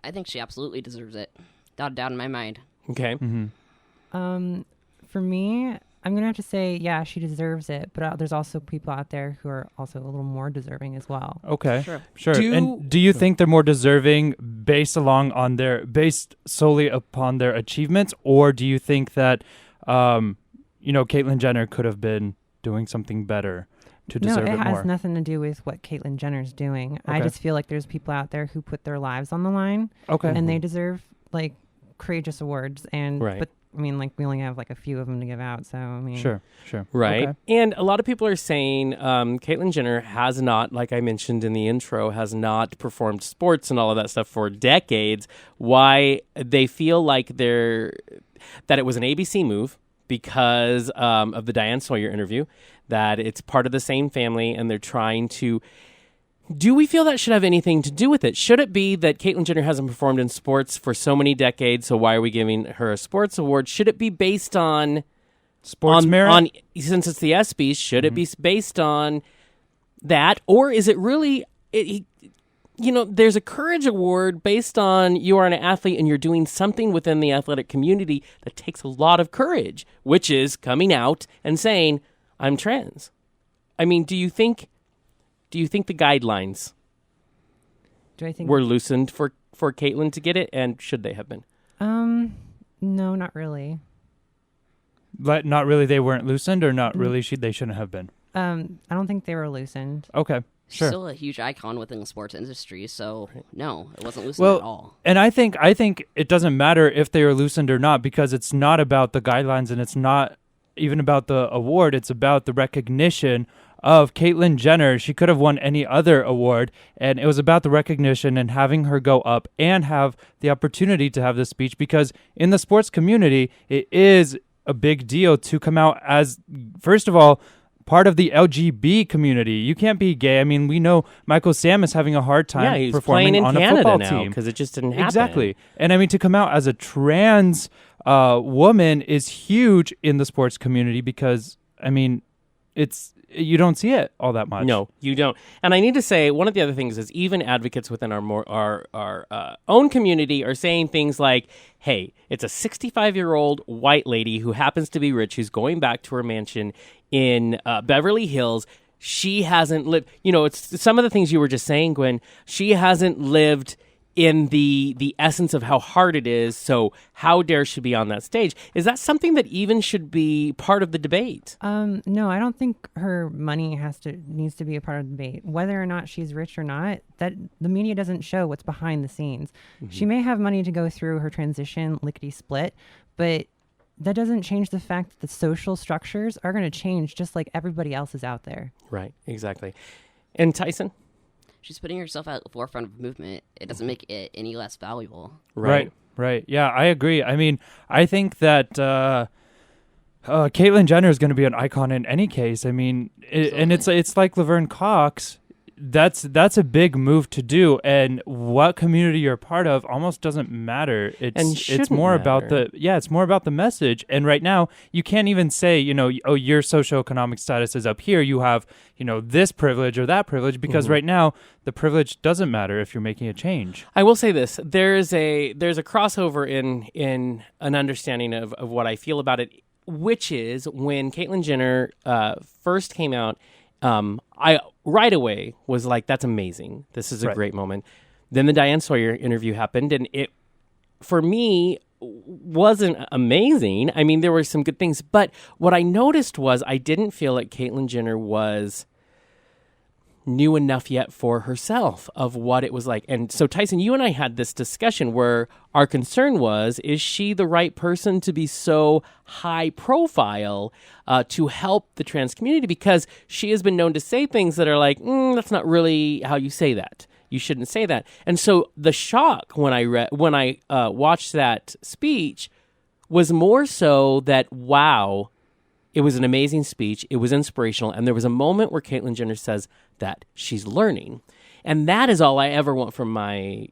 I think she absolutely deserves it. Without a doubt in my mind. Okay. For me, I'm going to have to say, yeah, she deserves it. But there's also people out there who are also a little more deserving as well. Okay. Sure. Do you think they're more deserving based solely upon their achievements? Or do you think that, Caitlyn Jenner could have been doing something better to deserve it more? No, it has nothing to do with what Caitlyn Jenner's doing. Okay. I just feel like there's people out there who put their lives on the line. Okay. And they deserve, courageous awards. But we only have a few of them to give out, so Sure. Right. Okay. And a lot of people are saying Caitlyn Jenner has not, like I mentioned in the intro, has not performed sports and all of that stuff for decades. Why they feel like that it was an ABC move because of the Diane Sawyer interview, that it's part of the same family, and they're trying to... Do we feel that should have anything to do with it? Should it be that Caitlyn Jenner hasn't performed in sports for so many decades, so why are we giving her a sports award? Should it be based on sports merit? Since it's the ESPYs, should it be based on that? Or is it really, there's a courage award based on you are an athlete and you're doing something within the athletic community that takes a lot of courage, which is coming out and saying, I'm trans. Do you think the guidelines were loosened for Caitlyn to get it, and should they have been? No, not really. But not really they weren't loosened, or not really they shouldn't have been? I don't think they were loosened. Okay, sure. Still a huge icon within the sports industry, so no, it wasn't loosened at all. And I think it doesn't matter if they are loosened or not, because it's not about the guidelines, and it's not even about the award. It's about the recognition of Caitlyn Jenner. She could have won any other award, and it was about the recognition and having her go up and have the opportunity to have this speech, because in the sports community, it is a big deal to come out as, first of all, part of the LGBT community. You can't be gay. We know Michael Sam is having a hard time performing on a football team because it just didn't happen. Exactly. And to come out as a trans woman is huge in the sports community, because you don't see it all that much. No, you don't. And I need to say, one of the other things is even advocates within our own community are saying things like, hey, it's a 65-year-old white lady who happens to be rich, who's going back to her mansion in Beverly Hills. She hasn't lived, it's some of the things you were just saying, Gwen. She hasn't lived in the essence of how hard it is. So how dare she be on that stage? Is that something that even should be part of the debate? No, I don't think her money needs to be a part of the debate. Whether or not she's rich or not, that the media doesn't show what's behind the scenes. She may have money to go through her transition lickety split, but that doesn't change the fact that the social structures are going to change just like everybody else is out there. Right, exactly. And Tyson? She's putting herself at the forefront of movement. It doesn't make it any less valuable. Right. Yeah, I agree. I mean, I think that Caitlyn Jenner is going to be an icon in any case. I mean, and it's like Laverne Cox. That's a big move to do, and what community you're a part of almost doesn't matter. It's more about the message. And right now, you can't even say, your socioeconomic status is up here. You have, this privilege or that privilege, because right now the privilege doesn't matter if you're making a change. I will say this: there's a crossover in an understanding of what I feel about it, which is when Caitlyn Jenner first came out. I right away was like, that's amazing. This is a great moment. Then the Diane Sawyer interview happened, and it, for me, wasn't amazing. I mean, there were some good things, but what I noticed was I didn't feel like Caitlyn Jenner was knew enough yet for herself of what it was like. And so, Tyson, you and I had this discussion where our concern was, is she the right person to be so high profile to help the trans community? Because she has been known to say things that are like, that's not really how you say that. You shouldn't say that. And so the shock when I watched that speech was more so that, wow, it was an amazing speech. It was inspirational. And there was a moment where Caitlyn Jenner says that she's learning. And that is all I ever want from my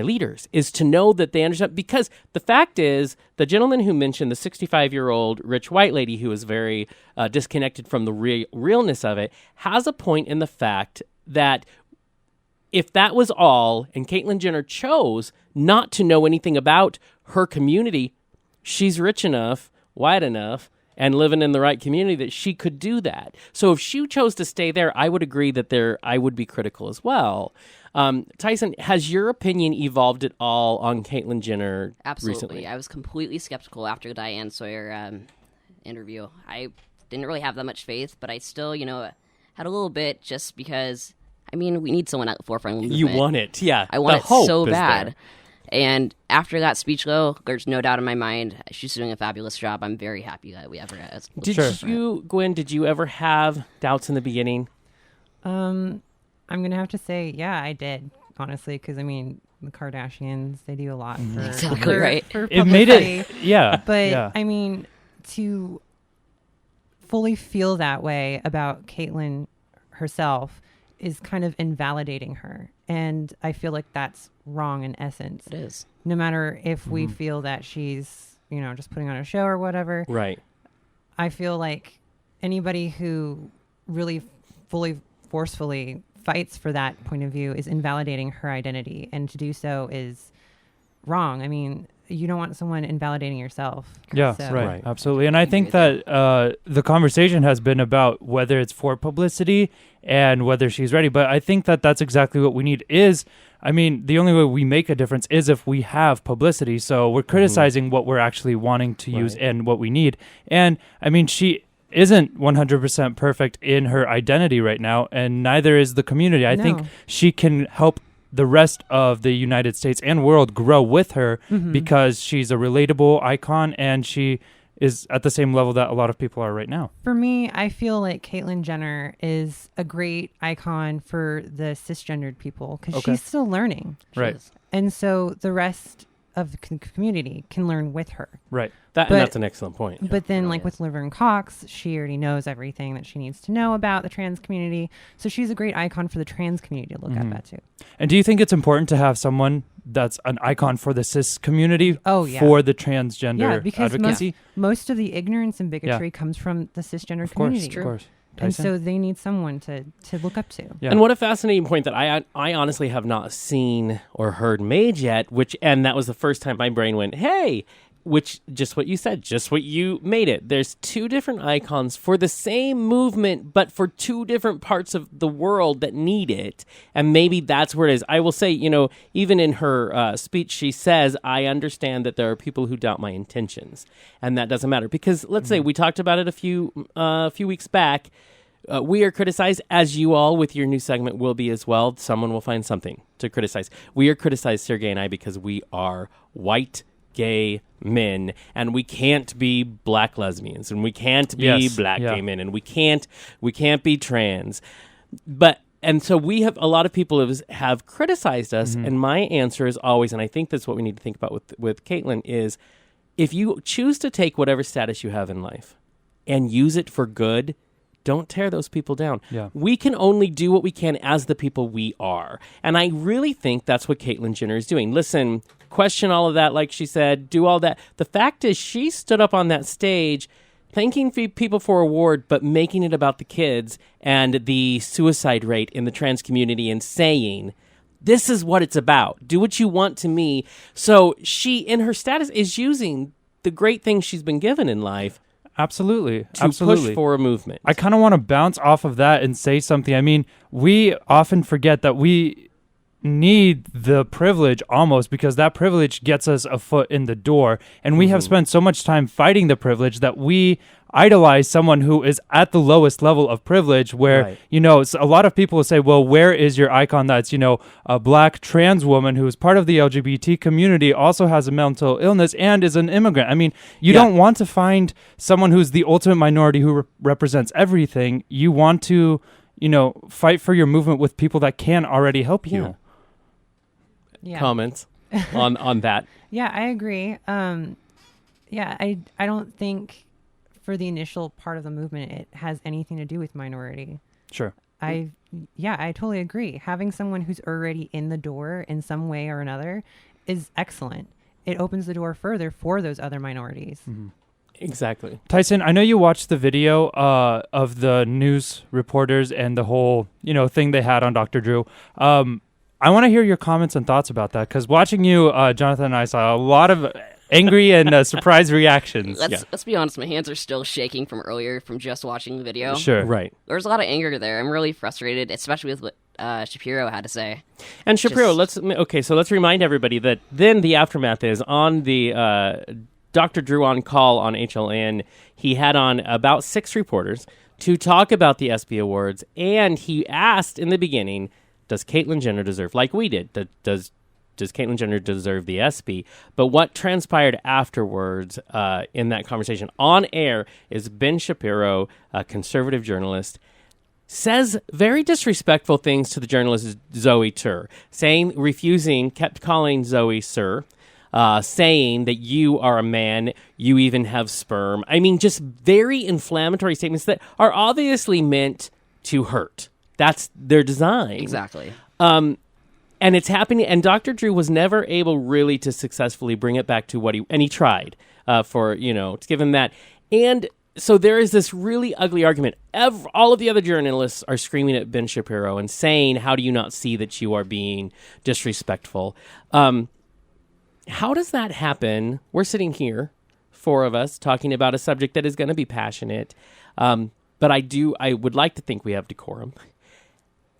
leaders, is to know that they understand. Because the fact is, the gentleman who mentioned the 65-year-old rich white lady who is very disconnected from the realness of it has a point in the fact that if that was all, and Caitlyn Jenner chose not to know anything about her community, she's rich enough, white enough, and living in the right community that she could do that. So if she chose to stay there, I would agree that I would be critical as well. Tyson, has your opinion evolved at all on Caitlyn Jenner Absolutely. Recently? I was completely skeptical after the Diane Sawyer interview. I didn't really have that much faith, but I still, had a little bit, just because, we need someone at the forefront of the movement. You want it, yeah. I want it so bad. There. And after that speech, though, there's no doubt in my mind she's doing a fabulous job. I'm very happy that we ever had. Gwen, did you ever have doubts in the beginning? I'm going to have to say, yeah, I did, honestly, because, the Kardashians, they do a lot for exactly right. For it made it, yeah. But, yeah. To fully feel that way about Caitlyn herself is kind of invalidating her. And I feel like that's wrong in essence. It is. No matter if we feel that she's, just putting on a show or whatever. Right. I feel like anybody who really fully, forcefully fights for that point of view is invalidating her identity. And to do so is wrong. You don't want someone invalidating yourself. Yeah, so. Right. Absolutely. And I think that the conversation has been about whether it's for publicity and whether she's ready. But I think that that's exactly what we need is, the only way we make a difference is if we have publicity. So we're criticizing what we're actually wanting to use and what we need. And she isn't 100% perfect in her identity right now, and neither is the community. I think she can help the rest of the United States and world grow with her because she's a relatable icon and she is at the same level that a lot of people are right now. For me, I feel like Caitlyn Jenner is a great icon for the cisgendered people because she's still learning. Right. And so the rest of the community can learn with her. Right. And that's an excellent point. But then with Laverne Cox, she already knows everything that she needs to know about the trans community. So she's a great icon for the trans community to look at that too. And do you think it's important to have someone that's an icon for the cis community for the transgender advocacy? Most of the ignorance and bigotry comes from the cisgender community. Of course. And so they need someone to look up to. Yeah. And what a fascinating point that I honestly have not seen or heard made yet, and that was the first time my brain went, hey, which just what you said, just what you made it. There's two different icons for the same movement, but for two different parts of the world that need it. And maybe that's where it is. I will say, even in her speech, she says, I understand that there are people who doubt my intentions. And that doesn't matter. Because let's say we talked about it a few weeks back. We are criticized, as you all with your new segment will be as well. Someone will find something to criticize. We are criticized, Sergey and I, because we are white gay men, and we can't be black lesbians, and we can't be gay men, and we can't be trans. And so we have a lot of people have criticized us, and my answer is always, and I think that's what we need to think about with Caitlin, is if you choose to take whatever status you have in life and use it for good, don't tear those people down. Yeah. We can only do what we can as the people we are. And I really think that's what Caitlyn Jenner is doing. Listen, question all of that, like she said, do all that. The fact is she stood up on that stage thanking people for award, but making it about the kids and the suicide rate in the trans community and saying, this is what it's about. Do what you want to me. So she, in her status, is using the great things she's been given in life Absolutely. push for a movement. I kind of want to bounce off of that and say something. I mean, we often forget that we need the privilege almost because that privilege gets us a foot in the door. And we have spent so much time fighting the privilege that we idolize someone who is at the lowest level of privilege where, a lot of people will say, well, where is your icon that's, a black trans woman who is part of the LGBT community, also has a mental illness and is an immigrant. I mean, you don't want to find someone who's the ultimate minority who represents everything. You want to, fight for your movement with people that can already help you. Comments on that? Yeah, I agree. I don't think for the initial part of the movement it has anything to do with minority. Sure. I totally agree. Having someone who's already in the door in some way or another is excellent. It opens the door further for those other minorities. Mm-hmm. Exactly. Tyson, I know you watched the video of the news reporters and the whole, thing they had on Dr. Drew. I want to hear your comments and thoughts about that, because watching you, Jonathan and I saw a lot of angry and surprised reactions. Let's be honest, my hands are still shaking from earlier from just watching the video. Sure. Right. There's a lot of anger there. I'm really frustrated, especially with what Shapiro had to say. And Shapiro, let's remind everybody that then the aftermath is on the Dr. Drew on call on HLN. He had on about 6 reporters to talk about the ESPY Awards, and he asked in the beginning, does Caitlyn Jenner deserve, like we did, does Caitlyn Jenner deserve the ESPY? But what transpired afterwards in that conversation on air is Ben Shapiro, a conservative journalist, says very disrespectful things to the journalist Zoe Tur, kept calling Zoe sir, saying that you are a man, you even have sperm. I mean, just very inflammatory statements that are obviously meant to hurt. That's their design. Exactly. And it's happening, and Dr. Drew was never able really to successfully bring it back to what he tried to give him that. And so there is this really ugly argument. All of the other journalists are screaming at Ben Shapiro and saying, how do you not see that you are being disrespectful? How does that happen? We're sitting here, 4 of us, talking about a subject that is going to be passionate. But I would like to think we have decorum.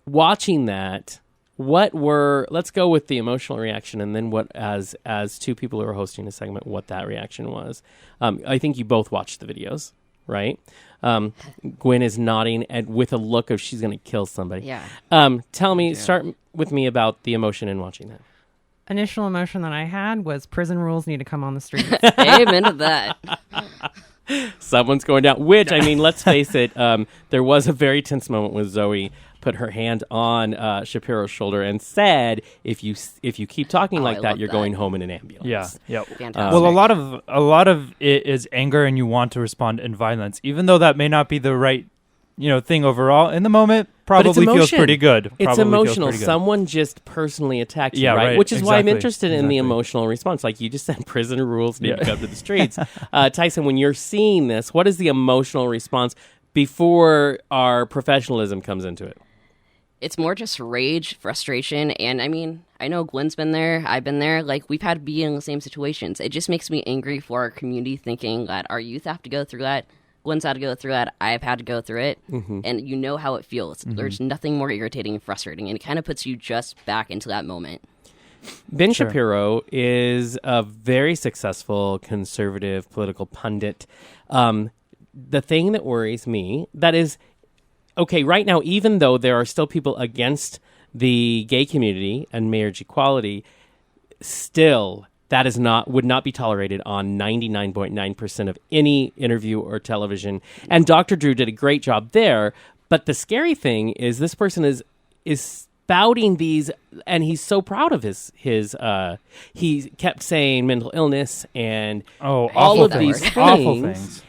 Watching that, let's go with the emotional reaction, and then what, as 2 people who are hosting a segment, what that reaction was. I think you both watched the videos, right? Gwen is nodding with a look of she's going to kill somebody. Yeah. Start with me about the emotion in watching that. Initial emotion that I had was prison rules need to come on the streets. Amen to that. Someone's going down, which, I mean, let's face it, there was a very tense moment when Zoe put her hand on Shapiro's shoulder and said, if you keep talking like that, you're going home in an ambulance. Yeah. Fantastic. Well, a lot of it is anger, and you want to respond in violence, even though that may not be the right thing overall. In the moment, probably feels pretty good. It's emotional. Someone just personally attacked you, right? Which is why I'm interested in the emotional response. Like you just said, prison rules need to come to the streets. Tyson, when you're seeing this, what is the emotional response before our professionalism comes into it? It's more just rage, frustration, and I mean, I know Gwen's been there, I've been there, like, we've had to be in the same situations. It just makes me angry for our community thinking that our youth have to go through that, Gwen's had to go through that, I've had to go through it, and you know how it feels. There's nothing more irritating and frustrating, and it kind of puts you just back into that moment. Ben Shapiro is a very successful conservative political pundit. The thing that worries me, that is, okay, right now, even though there are still people against the gay community and marriage equality, still that is would not be tolerated on 99.9% of any interview or television. And Dr. Drew did a great job there. But the scary thing is this person is spouting these, and he's so proud of his he kept saying mental illness and all of these things. Awful things.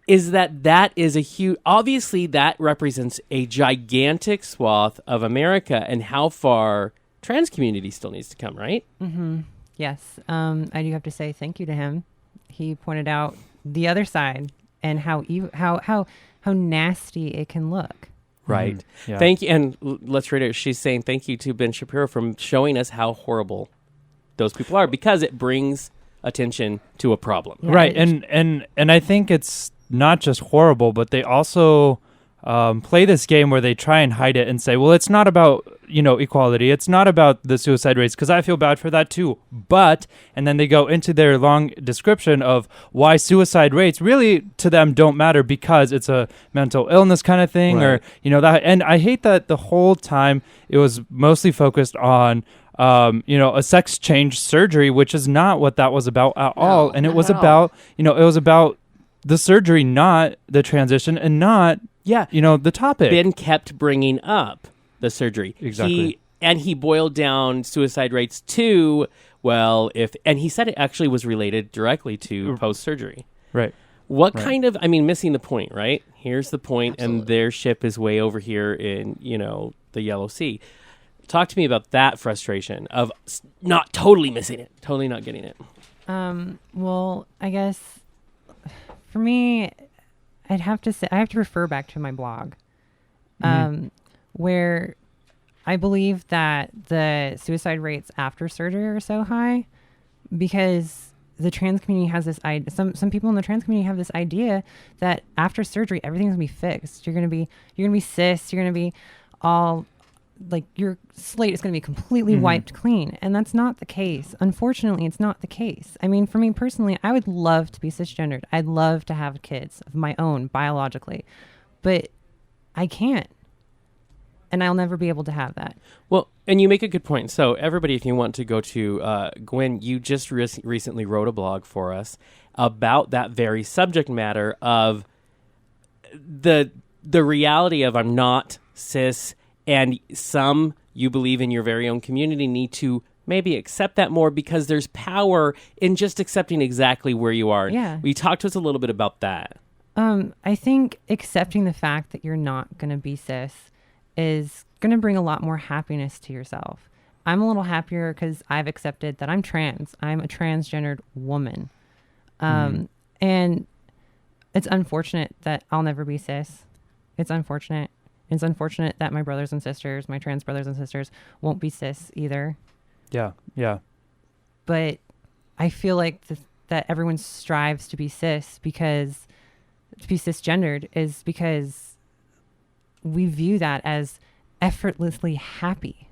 Is that is a huge, obviously that represents a gigantic swath of America and how far trans community still needs to come, right? Mm-hmm. Yes. I do have to say thank you to him. He pointed out the other side and how nasty it can look. Right. Mm-hmm. Yeah. Thank you. And let's read it. She's saying thank you to Ben Shapiro for showing us how horrible those people are, because it brings attention to a problem. Yeah. Right. And I think it's not just horrible, but they also play this game where they try and hide it and say, well, it's not about, equality. It's not about the suicide rates, because I feel bad for that too. But, and then they go into their long description of why suicide rates really to them don't matter because it's a mental illness kind of thing, right. Or, that. And I hate that the whole time it was mostly focused on a sex change surgery, which is not what that was about at all. And it was about, it was about the surgery, not the transition, and not, the topic. Ben kept bringing up the surgery. Exactly. He boiled down suicide rates to, and he said it actually was related directly to post-surgery. Right. What kind of, missing the point, right? Here's the point, absolutely. And their ship is way over here in, the Yellow Sea. Talk to me about that frustration of not totally missing it, totally not getting it. Well, I guess for me, I have to refer back to my blog, where I believe that the suicide rates after surgery are so high because the trans community has this idea. Some people in the trans community have this idea that after surgery everything's gonna be fixed. You're gonna be cis. You're gonna be all like your slate is gonna be completely wiped clean, and that's not the case. Unfortunately, it's not the case. I mean, for me personally, I would love to be cisgendered. I'd love to have kids of my own biologically, but I can't. And I'll never be able to have that. Well, and you make a good point. So everybody, if you want to go to Gwen, you just recently wrote a blog for us about that very subject matter of the reality of I'm not cis, and some you believe in your very own community need to maybe accept that more because there's power in just accepting exactly where you are. Yeah. Will you talk to us a little bit about that? I think accepting the fact that you're not going to be cis is going to bring a lot more happiness to yourself. I'm a little happier because I've accepted that I'm trans. I'm a transgendered woman. And it's unfortunate that I'll never be cis. It's unfortunate. It's unfortunate that my brothers and sisters, my trans brothers and sisters, won't be cis either. Yeah, yeah. But I feel like that everyone strives to be cis because to be cisgendered is because we view that as effortlessly happy.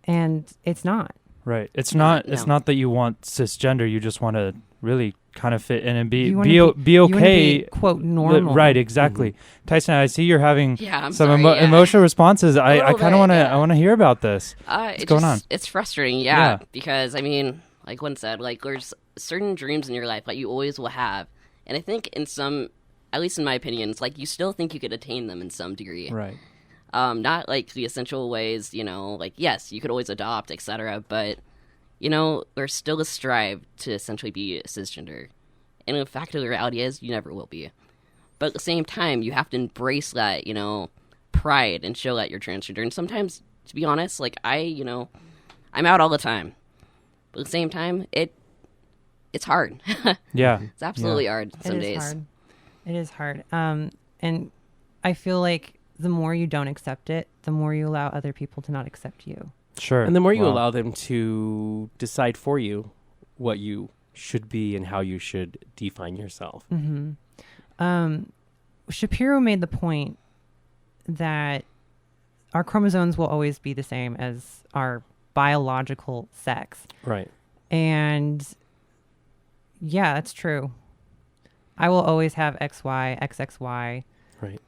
And it's not. Right. It's not. No. It's not that you want cisgender. You just want to really kind of fit in and be okay. You want to be, quote, normal. Right. Exactly. Tyson, I see you're having some emotional responses. I kind of want to. I want to hear about this. What's going on? It's frustrating. Yeah. Because I mean, like Gwen said, like there's certain dreams in your life that you always will have, and I think in some, at least in my opinion, it's like you still think you could attain them in some degree. Right. Not like the essential ways, like yes, you could always adopt, etc. But there's still a strive to essentially be cisgender, and the fact of the reality is you never will be. But at the same time, you have to embrace that, pride and show that you're transgender. And sometimes, to be honest, like I'm out all the time, but at the same time, it's hard. Yeah, it's absolutely hard some days. It is hard. And I feel like the more you don't accept it, the more you allow other people to not accept you. Sure. And the more you allow them to decide for you what you should be and how you should define yourself. Shapiro made the point that our chromosomes will always be the same as our biological sex. Right. And yeah, that's true. I will always have XY, XXY. Right.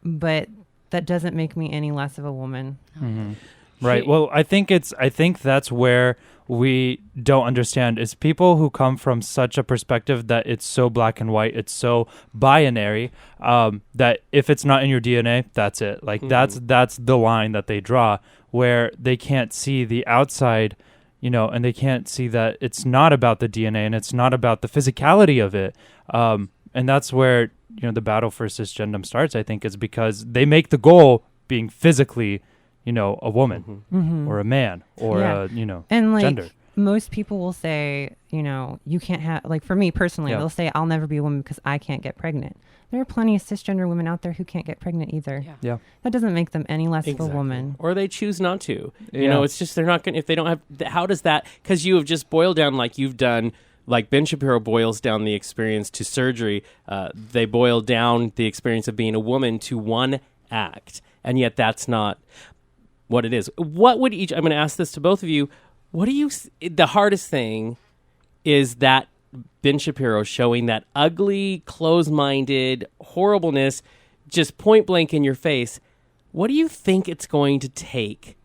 But that doesn't make me any less of a woman. Mm-hmm. Right. Well, I think that's where we don't understand is people who come from such a perspective that it's so black and white, it's so binary, that if it's not in your DNA, that's it. Like that's the line that they draw, where they can't see the outside, and they can't see that it's not about the DNA and it's not about the physicality of it. And that's where, the battle for cisgendom starts, I think, is because they make the goal being physically, a woman or a man or and like, gender. Most people will say, you can't have, like for me personally, they'll say I'll never be a woman because I can't get pregnant. There are plenty of cisgender women out there who can't get pregnant either. Yeah. That doesn't make them any less of a woman. Or they choose not to. It's just they're not going to, if they don't have, how does that, because you have just boiled down like you've done, like Ben Shapiro boils down the experience to surgery. They boil down the experience of being a woman to one act. And yet that's not what it is. What would each, I'm going to ask this to both of you. What do you, the hardest thing is that Ben Shapiro showing that ugly, close-minded horribleness just point blank in your face. What do you think it's going to take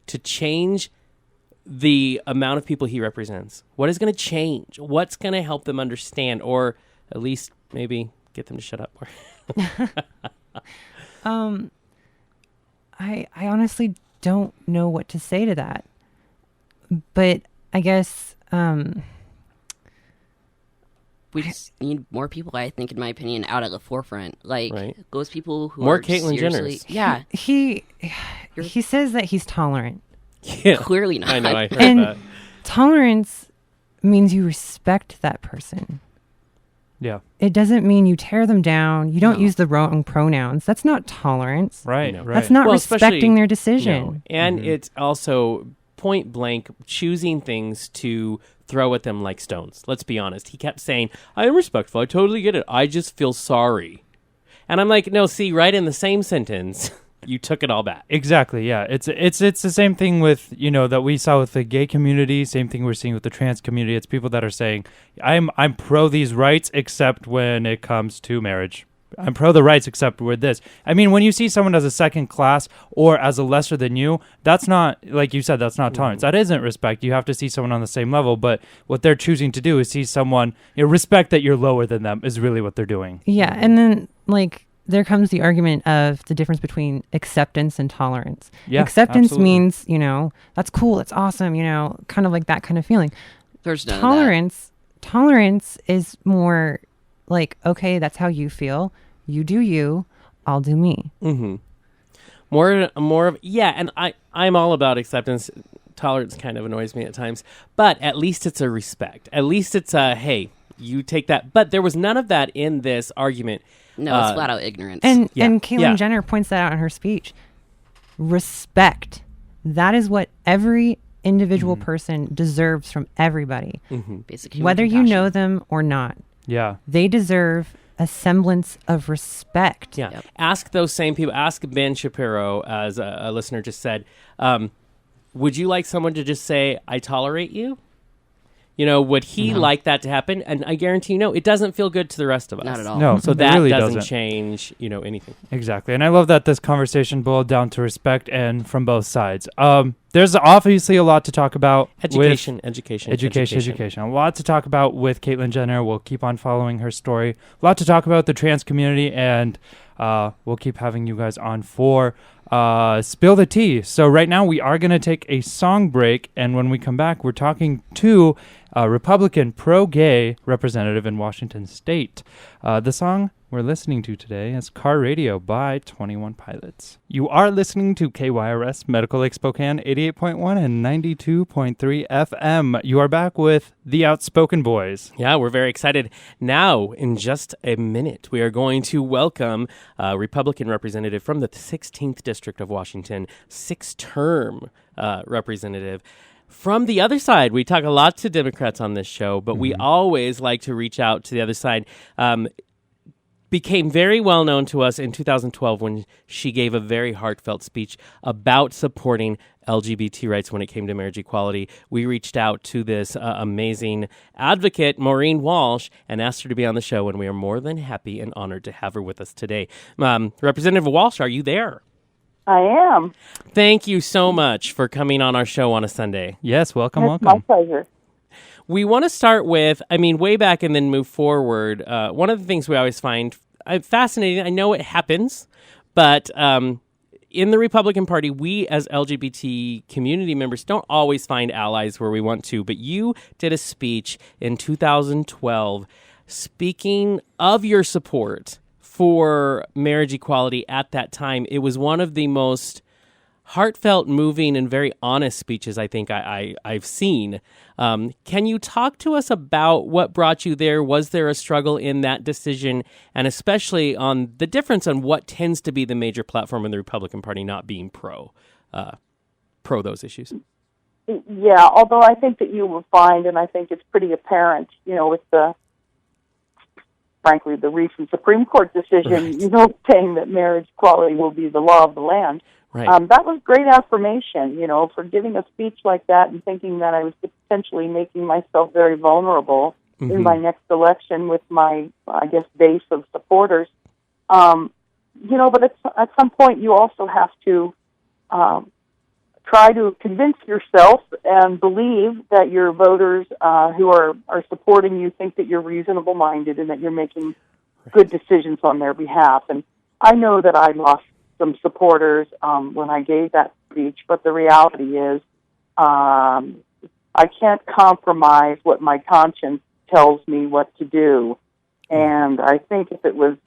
to change the amount of people he represents? What is going to change? What's going to help them understand, or at least maybe get them to shut up more? I honestly don't know what to say to that. But I guess we just need more people, I think, in my opinion, out at the forefront. Like those people who more are Caitlyn seriously... Jenners. Yeah. He says that he's tolerant. Yeah. Clearly not. I know, I heard and that. Tolerance means you respect that person. Yeah. It doesn't mean you tear them down. You don't use the wrong pronouns. That's not tolerance. Right. That's not respecting their decision. No. And it's also point blank choosing things to throw at them like stones. Let's be honest. He kept saying, I am respectful. I totally get it. I just feel sorry. And I'm like, no, see, right in the same sentence, you took it all back. Exactly. Yeah. It's the same thing with, that we saw with the gay community. Same thing we're seeing with the trans community. It's people that are saying, I'm pro these rights, except when it comes to marriage. I'm pro the rights except with this. I mean, when you see someone as a second class or as a lesser than you, that's not, like you said, that's not tolerance. That isn't respect. You have to see someone on the same level. But what they're choosing to do is see someone, respect that you're lower than them is really what they're doing. Yeah. And then, there comes the argument of the difference between acceptance and tolerance. Yeah, acceptance absolutely. means, that's cool, that's awesome, kind of like that kind of feeling. There's none Tolerance, tolerance is more like, okay, that's how you feel. You do you, I'll do me. Mm-hmm. More of, and I'm all about acceptance. Tolerance kind of annoys me at times, but at least it's a respect. At least it's a, hey, you take that. But there was none of that in this argument. No, it's flat out ignorance. And Caitlyn Jenner points that out in her speech. Respect. That is what every individual person deserves from everybody. Basically, whether you know them or not. Yeah. They deserve a semblance of respect. Yeah. Yep. Ask those same people. Ask Ben Shapiro, as a listener just said, would you like someone to just say, I tolerate you? Would he like that to happen? And I guarantee it doesn't feel good to the rest of us. Not at all. No, so it that really doesn't change, anything. Exactly. And I love that this conversation boiled down to respect and from both sides. There's obviously a lot to talk about. Education. A lot to talk about with Caitlyn Jenner. We'll keep on following her story. A lot to talk about the trans community, and we'll keep having you guys on for Spill the Tea. So right now we are going to take a song break, and when we come back, we're talking to a Republican pro-gay representative in Washington State. The song we're listening to today is Car Radio by 21 Pilots. You are listening to KYRS Medical Lake Spokane 88.1 and 92.3 FM. You are back with the Outspoken Boys. Yeah, we're very excited. Now, in just a minute, we are going to welcome a Republican representative from the 16th District of Washington, six-term representative. From the other side, we talk a lot to Democrats on this show, but we always like to reach out to the other side. Became very well known to us in 2012 when she gave a very heartfelt speech about supporting LGBT rights when it came to marriage equality. We reached out to this amazing advocate, Maureen Walsh, and asked her to be on the show, and we are more than happy and honored to have her with us today. Representative Walsh, are you there? I am. Thank you so much for coming on our show on a Sunday. Yes, welcome. It's my pleasure. We want to start with, way back and then move forward. One of the things we always find fascinating, I know it happens, but in the Republican Party, we as LGBT community members don't always find allies where we want to, but you did a speech in 2012 speaking of your support for marriage equality at that time. It was one of the most heartfelt, moving, and very honest speeches I think I've seen. Can you talk to us about what brought you there? Was there a struggle in that decision, and especially on the difference on what tends to be the major platform in the Republican Party not being pro those issues? Yeah, although I think that you will find, and I think it's pretty apparent, with frankly, the recent Supreme Court decision, saying that marriage equality will be the law of the land. Right. That was great affirmation, for giving a speech like that and thinking that I was potentially making myself very vulnerable in my next election with my, base of supporters. But at some point you also have to try to convince yourself and believe that your voters who are supporting you think that you're reasonable-minded and that you're making good decisions on their behalf. And I know that I lost some supporters when I gave that speech, but the reality is I can't compromise what my conscience tells me what to do. And I think if it was,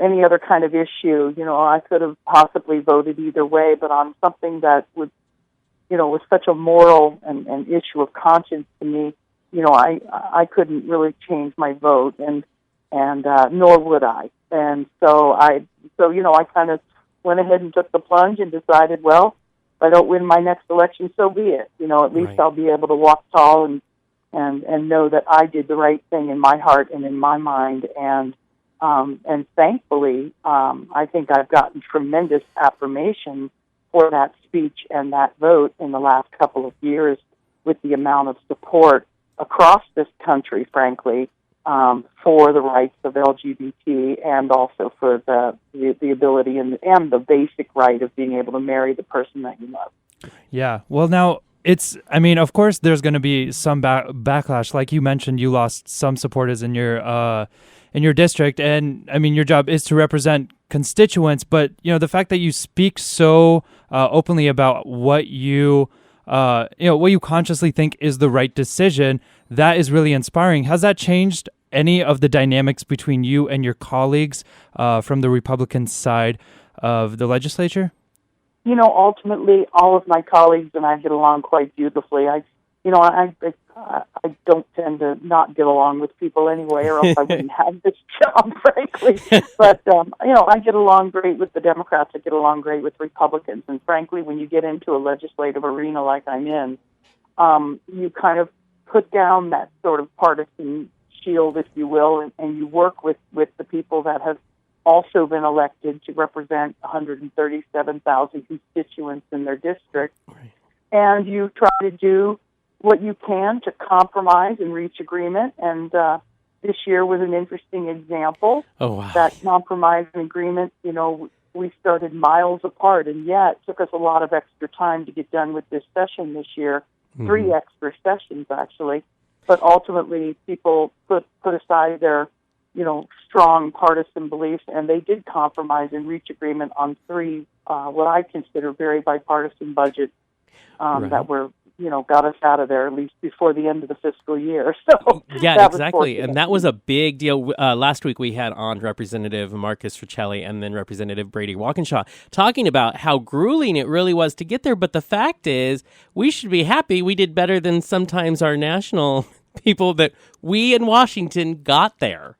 any other kind of issue, I could have possibly voted either way, but on something that would, was such a moral and issue of conscience to me, I couldn't really change my vote, and nor would I. And so I kind of went ahead and took the plunge and decided, well, if I don't win my next election, so be it. At least I'll be able to walk tall and know that I did the right thing in my heart and in my mind. And thankfully, I think I've gotten tremendous affirmation for that speech and that vote in the last couple of years with the amount of support across this country, frankly, for the rights of LGBT and also for the ability and the basic right of being able to marry the person that you love. Yeah. Well, now of course there's going to be some backlash. Like you mentioned, you lost some supporters in your district, and your job is to represent constituents, but the fact that you speak so openly about what you consciously think is the right decision, that is really inspiring. Has that changed any of the dynamics between you and your colleagues from the Republican side of the legislature? Ultimately, all of my colleagues and I get along quite beautifully. I don't tend to not get along with people anyway, or else I wouldn't have this job, frankly. But, I get along great with the Democrats. I get along great with Republicans. And frankly, when you get into a legislative arena like I'm in, you kind of put down that sort of partisan shield, if you will, and you work with the people that have also been elected to represent 137,000 constituents in their district. Right. And you try to do what you can to compromise and reach agreement. And this year was an interesting example. Oh, wow. That compromise and agreement, we started miles apart, and yet it took us a lot of extra time to get done with this session this year, 3 extra sessions, actually. But ultimately, people put aside their, strong partisan beliefs, and they did compromise and reach agreement on 3, what I consider very bipartisan budgets that were got us out of there at least before the end of the fiscal year. So yeah, exactly. And that was a big deal. Last week we had on Representative Marcus Riccelli and then Representative Brady Walkinshaw talking about how grueling it really was to get there. But the fact is, we should be happy we did better than sometimes our national people that we in Washington got there.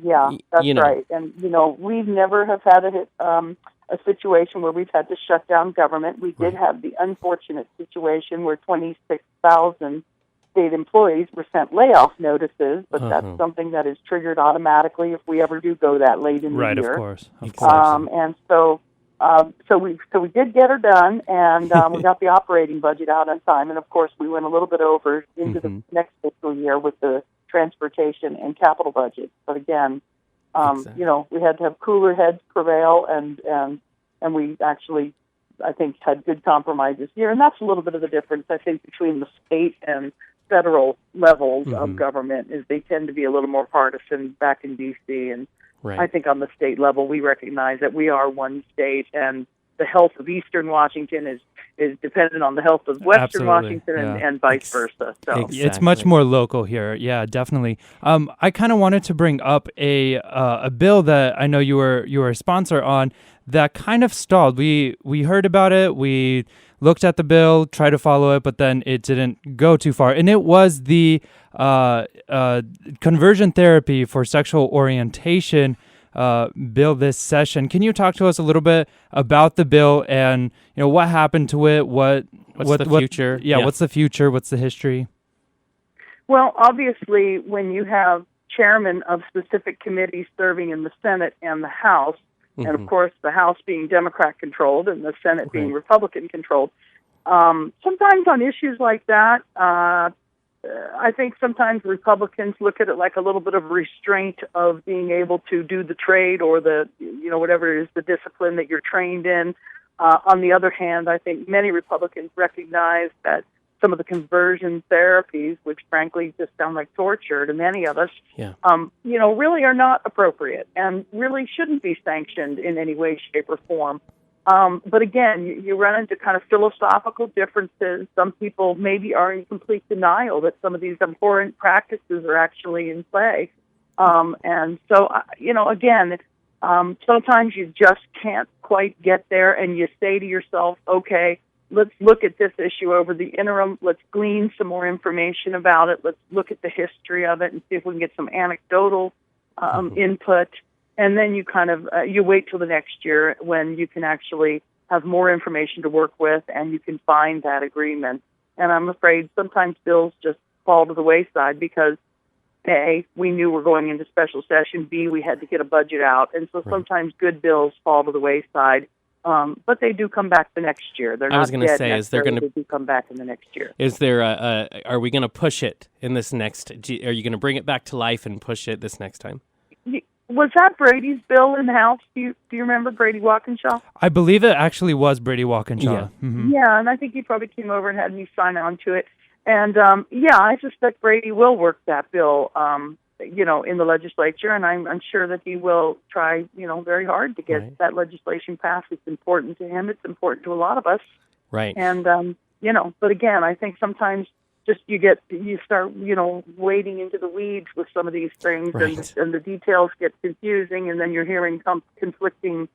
Yeah, that's right. And, we never have had a situation where we've had to shut down government. We did have the unfortunate situation where 26,000 state employees were sent layoff notices, but that's something that is triggered automatically if we ever do go that late in the year. Right, of course. And so we did get her done, and we got the operating budget out on time. And, of course, we went a little bit over into the next fiscal year with the transportation and capital budget. But again, we had to have cooler heads prevail, and we actually, I think, had good compromises here. And that's a little bit of the difference, I think, between the state and federal levels of government, is they tend to be a little more partisan back in D.C. And I think on the state level, we recognize that we are one state, and the health of Eastern Washington is dependent on the health of Western Washington and vice versa. So It's much more local here. Yeah, definitely. I kind of wanted to bring up a bill that I know you were a sponsor on that kind of stalled. We heard about it. We looked at the bill, tried to follow it, but then it didn't go too far. And it was the conversion therapy for sexual orientation bill this session. Can you talk to us a little bit about the bill and what happened to it? What's the future? What's the future? What's the history? Well, obviously, when you have chairmen of specific committees serving in the Senate and the House, and of course the House being Democrat-controlled and the Senate being Republican-controlled, sometimes on issues like that, I think sometimes Republicans look at it like a little bit of restraint of being able to do the trade or the, whatever it is, the discipline that you're trained in. On the other hand, I think many Republicans recognize that some of the conversion therapies, which frankly just sound like torture to many of us, really are not appropriate and really shouldn't be sanctioned in any way, shape, or form. But again, you run into kind of philosophical differences. Some people maybe are in complete denial that some of these abhorrent practices are actually in play. And so, again, sometimes you just can't quite get there, and you say to yourself, okay, let's look at this issue over the interim. Let's glean some more information about it. Let's look at the history of it and see if we can get some anecdotal input. And then you kind of you wait till the next year when you can actually have more information to work with and you can find that agreement. And I'm afraid sometimes bills just fall to the wayside because, A, we knew we're going into special session. B, we had to get a budget out. And so sometimes good bills fall to the wayside. But they do come back the next year. They're not dead necessarily. They do come back in the next year. Is there are we going to push it in this next? Are you going to bring it back to life and push it this next time? Was that Brady's bill in the House? Do you remember Brady Walkinshaw? I believe it actually was Brady Walkinshaw. Yeah, and I think he probably came over and had me sign on to it. And I suspect Brady will work that bill, in the legislature, and I'm sure that he will try, very hard to get that legislation passed. It's important to him. It's important to a lot of us. Right. And but again, I think sometimes just you start wading into the weeds with some of these things, and the details get confusing, and then you're hearing conflicting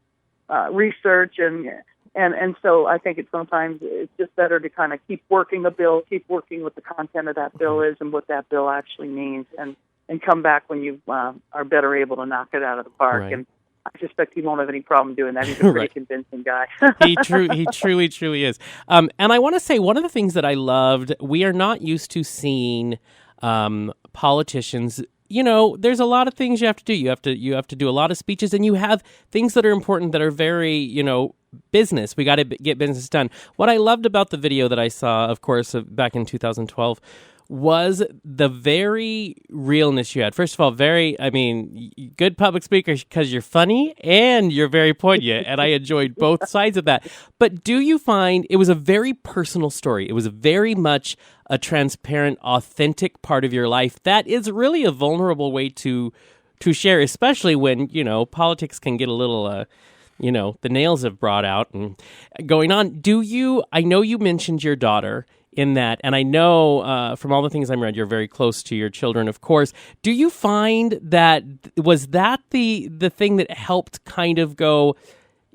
research, and so I think sometimes it's just better to kind of keep working a bill, keep working what the content of that bill is and what that bill actually means, and come back when you are better able to knock it out of the park. Right. And I suspect he won't have any problem doing that. He's a pretty convincing guy. He truly is. And I want to say one of the things that I loved, we are not used to seeing politicians. There's a lot of things you have to do. You have to do a lot of speeches, and you have things that are important that are very, business. We got to get business done. What I loved about the video that I saw, of course, back in 2012, was the very realness you had. First of all, good public speaker because you're funny and you're very poignant, and I enjoyed both sides of that. But do you find it was a very personal story? It was very much a transparent, authentic part of your life that is really a vulnerable way to share, especially when, politics can get a little... the nails have brought out and going on. I know you mentioned your daughter. in that. And I know from all the things I've read, you're very close to your children, of course. Do you find that, was that the thing that helped kind of go,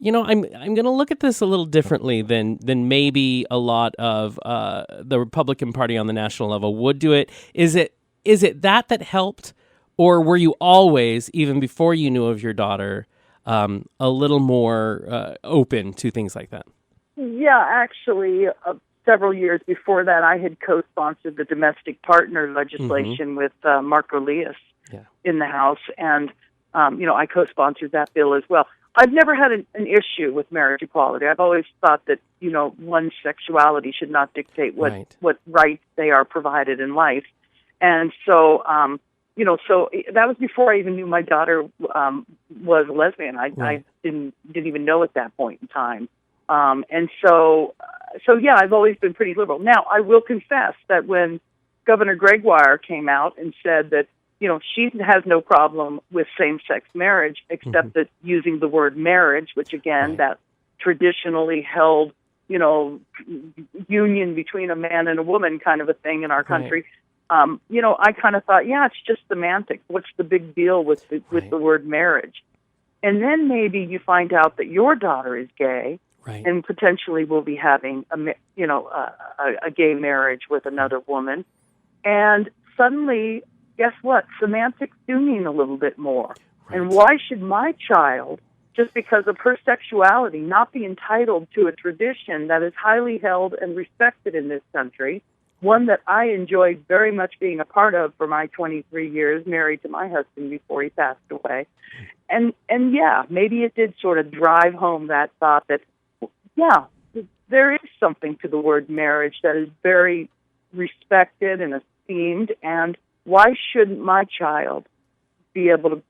I'm going to look at this a little differently than maybe a lot of the Republican Party on the national level would do it? Is it that helped? Or were you always, even before you knew of your daughter, a little more open to things like that? Yeah, actually, several years before that, I had co-sponsored the domestic partner legislation with Marco Leas in the House, and I co-sponsored that bill as well. I've never had an issue with marriage equality. I've always thought that one's sexuality should not dictate what rights they are provided in life, and so. So that was before I even knew my daughter was a lesbian. I didn't even know at that point in time. And so yeah, I've always been pretty liberal. Now, I will confess that when Governor Gregoire came out and said that, she has no problem with same-sex marriage, except that using the word marriage, which again, that traditionally held, union between a man and a woman kind of a thing in our country. I kind of thought, it's just semantics. What's the big deal with the word marriage? And then maybe you find out that your daughter is gay, and potentially will be having a gay marriage with another woman, and suddenly, guess what? Semantics do mean a little bit more. And why should my child, just because of her sexuality, not be entitled to a tradition that is highly held and respected in this country? One that I enjoyed very much being a part of for my 23 years, married to my husband before he passed away. And yeah, maybe it did sort of drive home that thought that, there is something to the word marriage that is very respected and esteemed, and why shouldn't my child be able to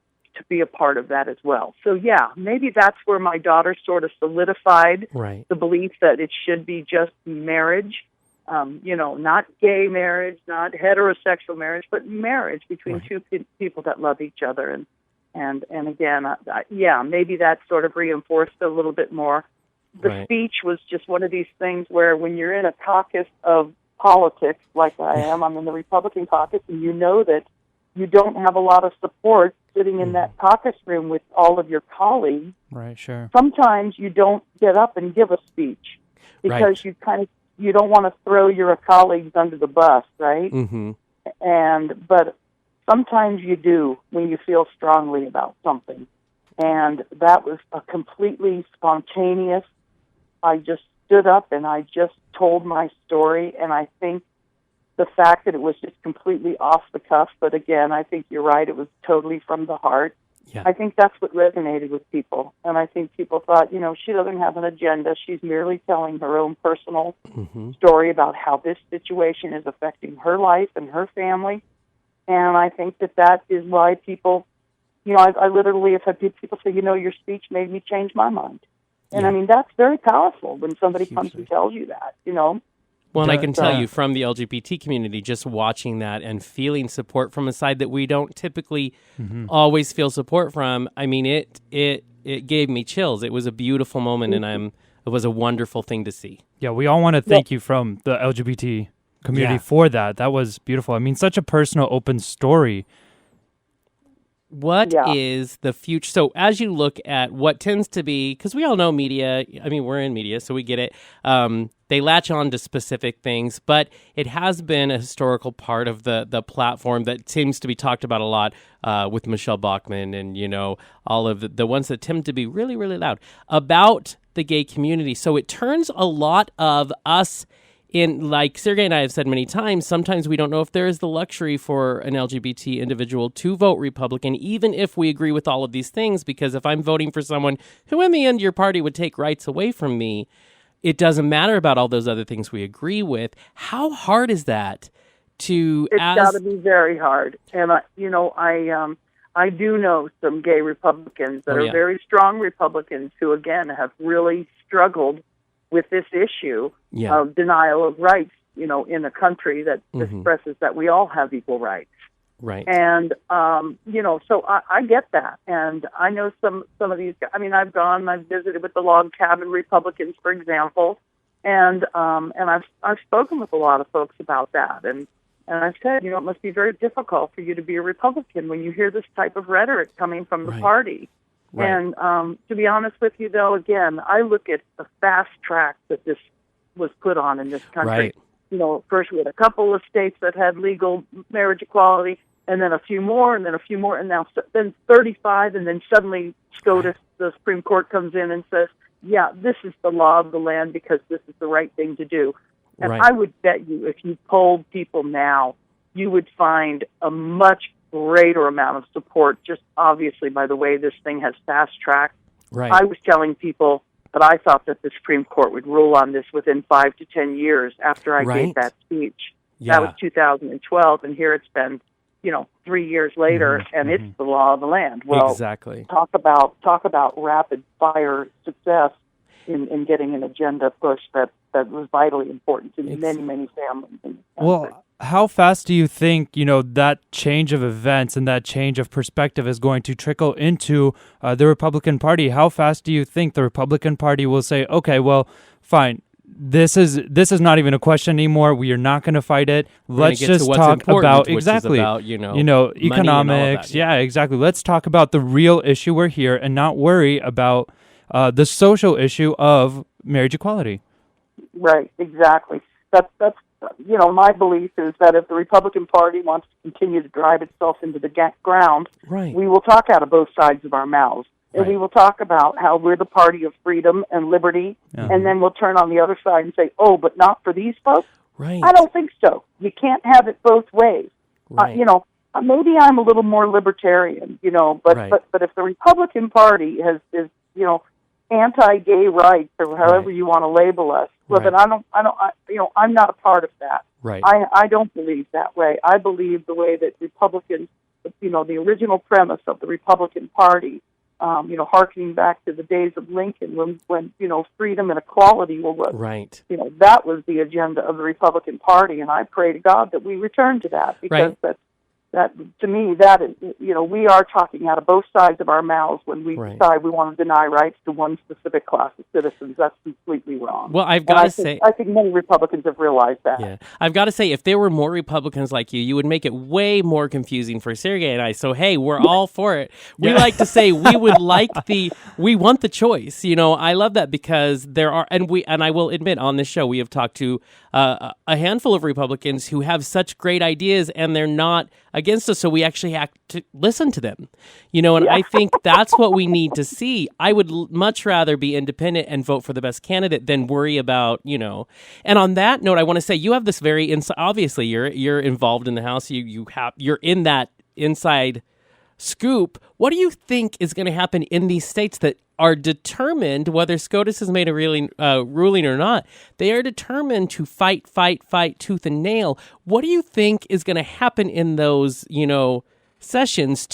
be a part of that as well? So yeah, maybe that's where my daughter sort of solidified the belief that it should be just marriage. Not gay marriage, not heterosexual marriage, but marriage between two people that love each other. And again, maybe that sort of reinforced a little bit more. The speech was just one of these things where when you're in a caucus of politics, like I am, I'm in the Republican caucus, and you know that you don't have a lot of support sitting in that caucus room with all of your colleagues. Right, sure. Sometimes you don't get up and give a speech because you don't want to throw your colleagues under the bus, right? But sometimes you do when you feel strongly about something. And that was a completely spontaneous. I just stood up and I just told my story. And I think the fact that it was just completely off the cuff, but again, I think you're right, it was totally from the heart. Yeah. I think that's what resonated with people. And I think people thought, she doesn't have an agenda. She's merely telling her own personal story about how this situation is affecting her life and her family. And I think that is why people, I literally have had people say, your speech made me change my mind. And I mean, that's very powerful when somebody comes and tells you that, Well, and I can tell you from the LGBT community, just watching that and feeling support from a side that we don't typically always feel support from. I mean, it gave me chills. It was a beautiful moment, and it was a wonderful thing to see. Yeah, we all want to thank you from the LGBT community for that. That was beautiful. I mean, such a personal, open story. What is the future? So as you look at what tends to be, because we all know media, I mean, we're in media, so we get it. They latch on to specific things, but it has been a historical part of the platform that seems to be talked about a lot with Michelle Bachmann and, all of the ones that tend to be really, really loud about the gay community. So it turns a lot of us in, like Sergey and I have said many times, sometimes we don't know if there is the luxury for an LGBT individual to vote Republican, even if we agree with all of these things, because if I'm voting for someone who in the end your party would take rights away from me, it doesn't matter about all those other things we agree with. How hard is that to... It's got to be very hard. And, I do know some gay Republicans that are very strong Republicans who, again, have really struggled with this issue of denial of rights, in a country that expresses that we all have equal rights. Right. And, so I get that. And I know some of these guys. I mean, I've visited with the log cabin Republicans, for example, And I've spoken with a lot of folks about that, and I've said, it must be very difficult for you to be a Republican when you hear this type of rhetoric coming from the party. Right. And to be honest with you, though, again, I look at the fast track that this was put on in this country. Right. First we had a couple of states that had legal marriage equality, and then a few more, and then a few more, and now then 35, and then suddenly SCOTUS, the Supreme Court, comes in and says, yeah, this is the law of the land because this is the right thing to do. And I would bet you if you polled people now, you would find a much greater amount of support, just obviously by the way this thing has fast-tracked. Right. I was telling people that I thought that the Supreme Court would rule on this within 5 to 10 years after I gave that speech. Yeah. That was 2012, and here it's been 3 years later, and it's the law of the land. Well, exactly. Talk about rapid fire success in getting an agenda push that was vitally important to many, many families in this country. Well, how fast do you think, that change of events and that change of perspective is going to trickle into the Republican Party? How fast do you think the Republican Party will say, okay, well, fine, this is not even a question anymore. We are not going to fight it. Let's just talk about economics. Yeah, exactly. Let's talk about the real issue we're here and not worry about the social issue of marriage equality. Right, exactly. That's my belief is that if the Republican Party wants to continue to drive itself into the ground, we will talk out of both sides of our mouths. And we will talk about how we're the party of freedom and liberty, and then we'll turn on the other side and say, oh, but not for these folks? Right. I don't think so. You can't have it both ways. Right. Maybe I'm a little more libertarian, but if the Republican Party is anti-gay rights or however you want to label us, well, then I'm not a part of that. Right. I don't believe that way. I believe the way that Republicans, the original premise of the Republican Party, harkening back to the days of Lincoln when freedom and equality were what, that was the agenda of the Republican Party, and I pray to God that we return to that, because that to me, that is, we are talking out of both sides of our mouths when we decide we want to deny rights to one specific class of citizens. That's completely wrong. Well, I've got to say, I think many Republicans have realized that. Yeah, I've got to say, if there were more Republicans like you would make it way more confusing for Sergey and I. So hey, we're all for it. We like to say we would we want the choice. I love that because there are, and I will admit on this show we have talked to a handful of Republicans who have such great ideas, and they're not against us, so we actually have to listen to them, and I think that's what we need to see. I would much rather be independent and vote for the best candidate than worry about, and on that note, I want to say you have this very obviously you're involved in the House, you're in that inside scoop. What do you think is going to happen in these states that are determined, whether SCOTUS has made a ruling or not, they are determined to fight tooth and nail. What do you think is going to happen in those, sessions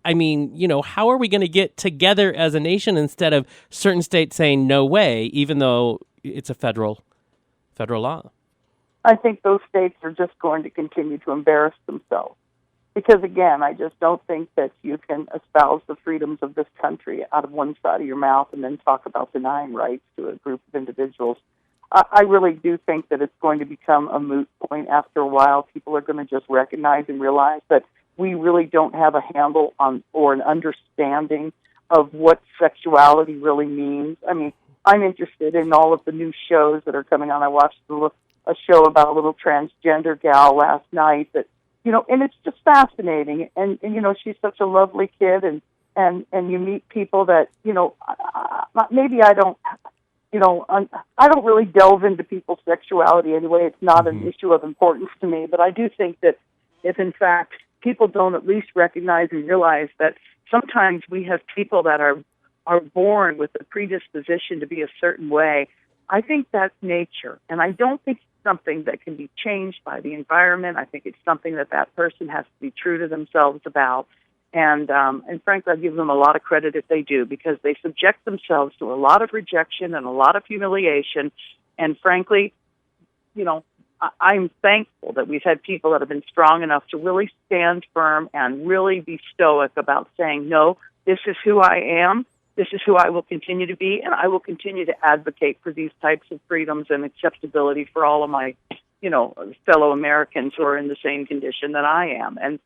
how are we going to get together as a nation instead of certain states saying no way, even though it's a federal law? I think those states are just going to continue to embarrass themselves. Because, again, I just don't think that you can espouse the freedoms of this country out of one side of your mouth and then talk about denying rights to a group of individuals. I really do think that it's going to become a moot point after a while. People are going to just recognize and realize that we really don't have a handle on or an understanding of what sexuality really means. I mean, I'm interested in all of the new shows that are coming on. I watched a show about a little transgender gal last night that, and it's just fascinating. And she's such a lovely kid, and you meet people that, maybe I don't really delve into people's sexuality anyway. It's not an issue of importance to me, but I do think that if, in fact, people don't at least recognize and realize that sometimes we have people that are born with a predisposition to be a certain way, I think that's nature. And I don't think something that can be changed by the environment. I think it's something that person has to be true to themselves about. And frankly, I give them a lot of credit if they do, because they subject themselves to a lot of rejection and a lot of humiliation. And frankly, I'm thankful that we've had people that have been strong enough to really stand firm and really be stoic about saying, no, this is who I am, this is who I will continue to be, and I will continue to advocate for these types of freedoms and acceptability for all of my, fellow Americans who are in the same condition that I am. And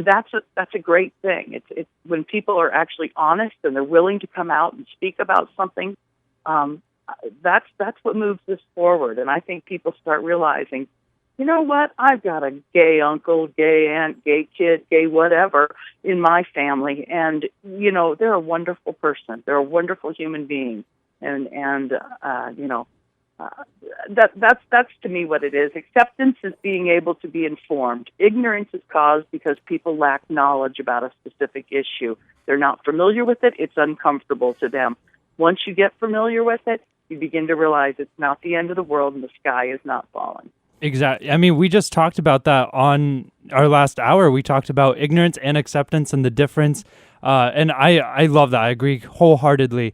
that's a great thing. It's when people are actually honest and they're willing to come out and speak about something. That's what moves this forward. And I think people start realizing, you know what? I've got a gay uncle, gay aunt, gay kid, gay whatever in my family, and they're a wonderful person. They're a wonderful human being, and that's to me what it is. Acceptance is being able to be informed. Ignorance is caused because people lack knowledge about a specific issue. They're not familiar with it. It's uncomfortable to them. Once you get familiar with it, you begin to realize it's not the end of the world and the sky is not falling. Exactly. I mean, we just talked about that on our last hour. We talked about ignorance and acceptance and the difference. And I love that. I agree wholeheartedly.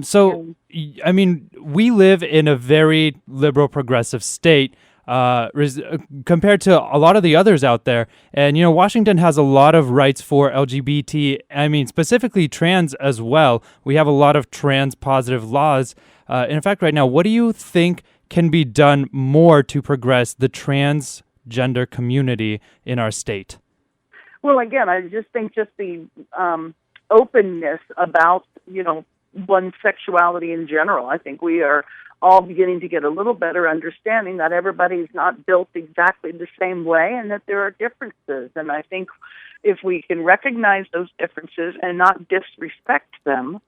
So, I mean, we live in a very liberal, progressive state compared to a lot of the others out there. And, Washington has a lot of rights for LGBT, I mean, specifically trans as well. We have a lot of trans positive laws. In fact, right now, what do you think can be done more to progress the transgender community in our state? Well, again, I just think the openness about, one's sexuality in general. I think we are all beginning to get a little better understanding that everybody's not built exactly the same way and that there are differences. And I think if we can recognize those differences and not disrespect them,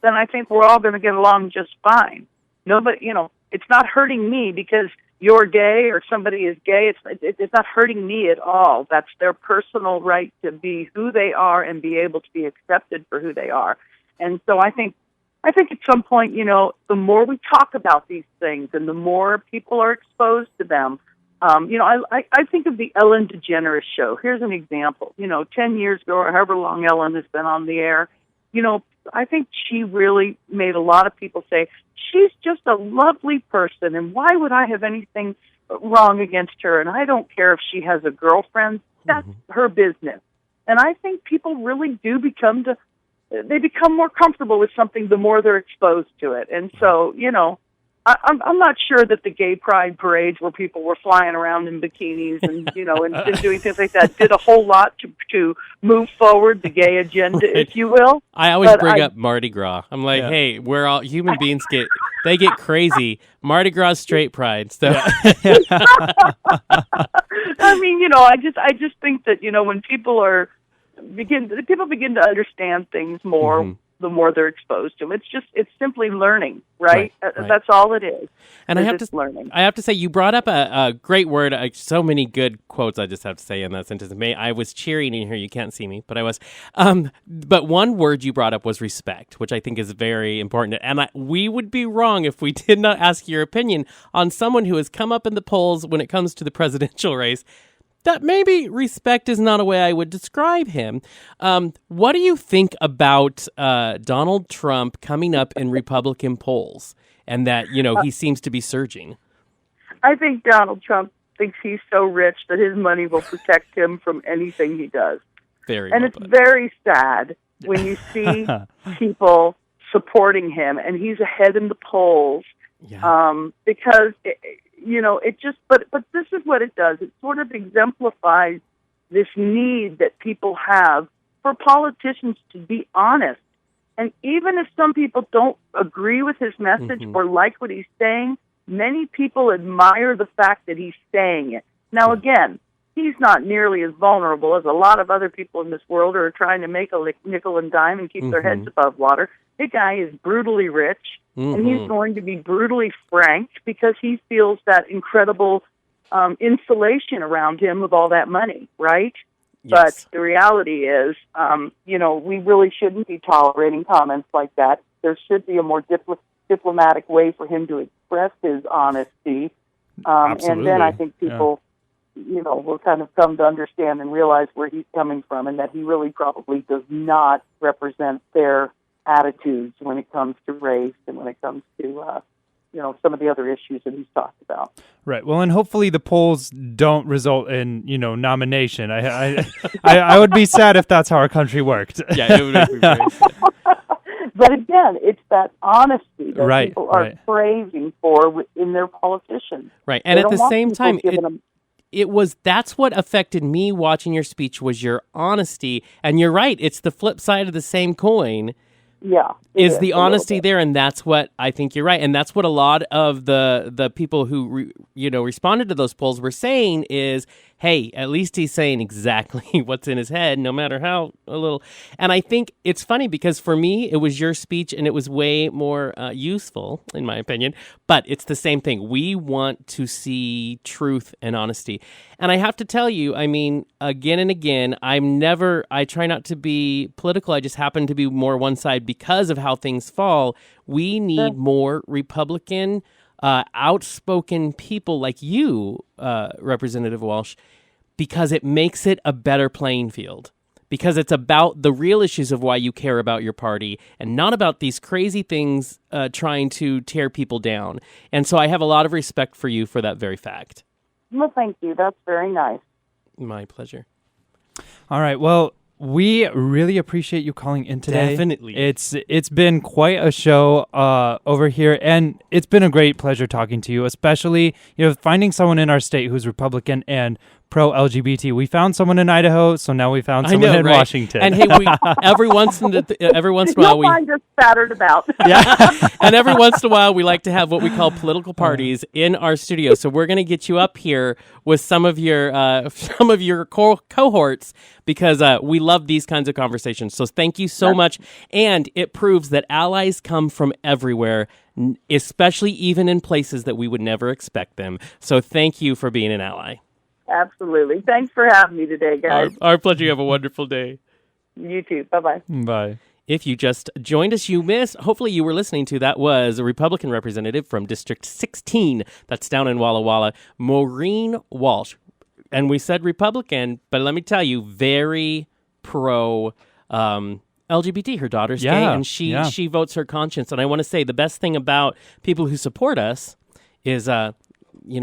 then I think we're all going to get along just fine. Nobody, it's not hurting me because you're gay or somebody is gay. It's not hurting me at all. That's their personal right to be who they are and be able to be accepted for who they are. And so I think at some point, the more we talk about these things and the more people are exposed to them, I think of the Ellen DeGeneres show. Here's an example. 10 years ago or however long Ellen has been on the air, I think she really made a lot of people say, she's just a lovely person, and why would I have anything wrong against her? And I don't care if she has a girlfriend. That's her business. And I think people really do become more comfortable with something the more they're exposed to it. And so, I'm not sure that the gay pride parades where people were flying around in bikinis and, and doing things like that did a whole lot to move forward the gay agenda, if you will. I always bring up Mardi Gras. I'm like, hey, we're all human beings they get crazy. Mardi Gras straight pride. So. I mean, I just think that, when people begin to understand things more, the more they're exposed to them. It's simply learning, right? That's all it is. And I have to say, you brought up a great word. So many good quotes. I just have to say in that sentence. I was cheering in here. You can't see me, but I was. But one word you brought up was respect, which I think is very important. And we would be wrong if we did not ask your opinion on someone who has come up in the polls when it comes to the presidential race. That maybe respect is not a way I would describe him. What do you think about Donald Trump coming up in Republican polls and that, he seems to be surging? I think Donald Trump thinks he's so rich that his money will protect him from anything he does. It's very sad when you see people supporting him and he's ahead in the polls because... but this is what it does. It sort of exemplifies this need that people have for politicians to be honest. And even if some people don't agree with his message or like what he's saying, many people admire the fact that he's saying it. Now, again, he's not nearly as vulnerable as a lot of other people in this world who are trying to make a nickel and dime and keep their heads above water. The guy is brutally rich, and he's going to be brutally frank because he feels that incredible insulation around him with all that money, right? Yes. But the reality is, we really shouldn't be tolerating comments like that. There should be a more diplomatic way for him to express his honesty. And then I think people, will kind of come to understand and realize where he's coming from and that he really probably does not represent their attitudes when it comes to race and when it comes to, some of the other issues that he's talked about. Right. Well, and hopefully the polls don't result in, nomination. I would be sad if that's how our country worked. Yeah, it would make me very sad. But again, it's that honesty that people are right. craving for in their politicians. Right, and at the same time, that's what affected me watching your speech was your honesty. And you're right, it's the flip side of the same coin. Yeah, is the honesty there, and that's what I think you're right, and that's what a lot of the people who responded to those polls were saying is, hey, at least he's saying exactly what's in his head, no matter how a little. And I think it's funny because for me, it was your speech, and it was way more useful, in my opinion. But it's the same thing. We want to see truth and honesty. And I have to tell you, I mean, again and again, I try not to be political. I just happen to be more one side because of how things fall. We need more Republican, outspoken people like you, Representative Walsh, because it makes it a better playing field. Because it's about the real issues of why you care about your party and not about these crazy things trying to tear people down. And so I have a lot of respect for you for that very fact. Well, thank you. That's very nice. My pleasure. All right. Well, we really appreciate you calling in today. Definitely. It's been quite a show over here, and it's been a great pleasure talking to you, especially finding someone in our state who's Republican and pro-LGBT. We found someone in Idaho, so now we found someone in Washington. And hey, every once in a while we find us scattered about. Yeah, and every once in a while we like to have what we call political parties in our studio. So we're going to get you up here with some of your cohorts because we love these kinds of conversations. So thank you so much, and it proves that allies come from everywhere, especially even in places that we would never expect them. So thank you for being an ally. Absolutely. Thanks for having me today, guys. Our pleasure. You have a wonderful day. You too. Bye-bye. Bye. If you just joined us, hopefully you were listening to, that was a Republican representative from District 16. That's down in Walla Walla, Maureen Walsh. And we said Republican, but let me tell you, very pro LGBT. Her daughter's gay, and she votes her conscience. And I want to say the best thing about people who support us is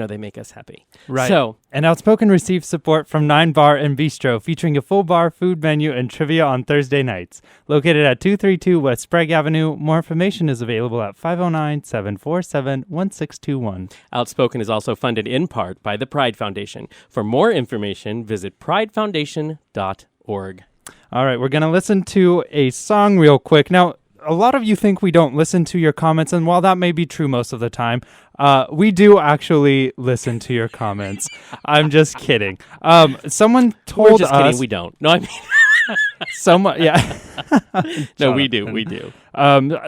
they make us happy. Right. So, and Outspoken receives support from 9 Bar and Bistro, featuring a full bar food menu and trivia on Thursday nights. Located at 232 West Sprague Avenue. More information is available at 509-747-1621. Outspoken is also funded in part by the Pride Foundation. For more information, visit pridefoundation.org. All right, we're going to listen to a song real quick. Now, a lot of you think we don't listen to your comments, and while that may be true most of the time, we do actually listen to your comments. I'm just kidding. Someone told us... We're just kidding, we don't. No, I mean... No, we do. We do.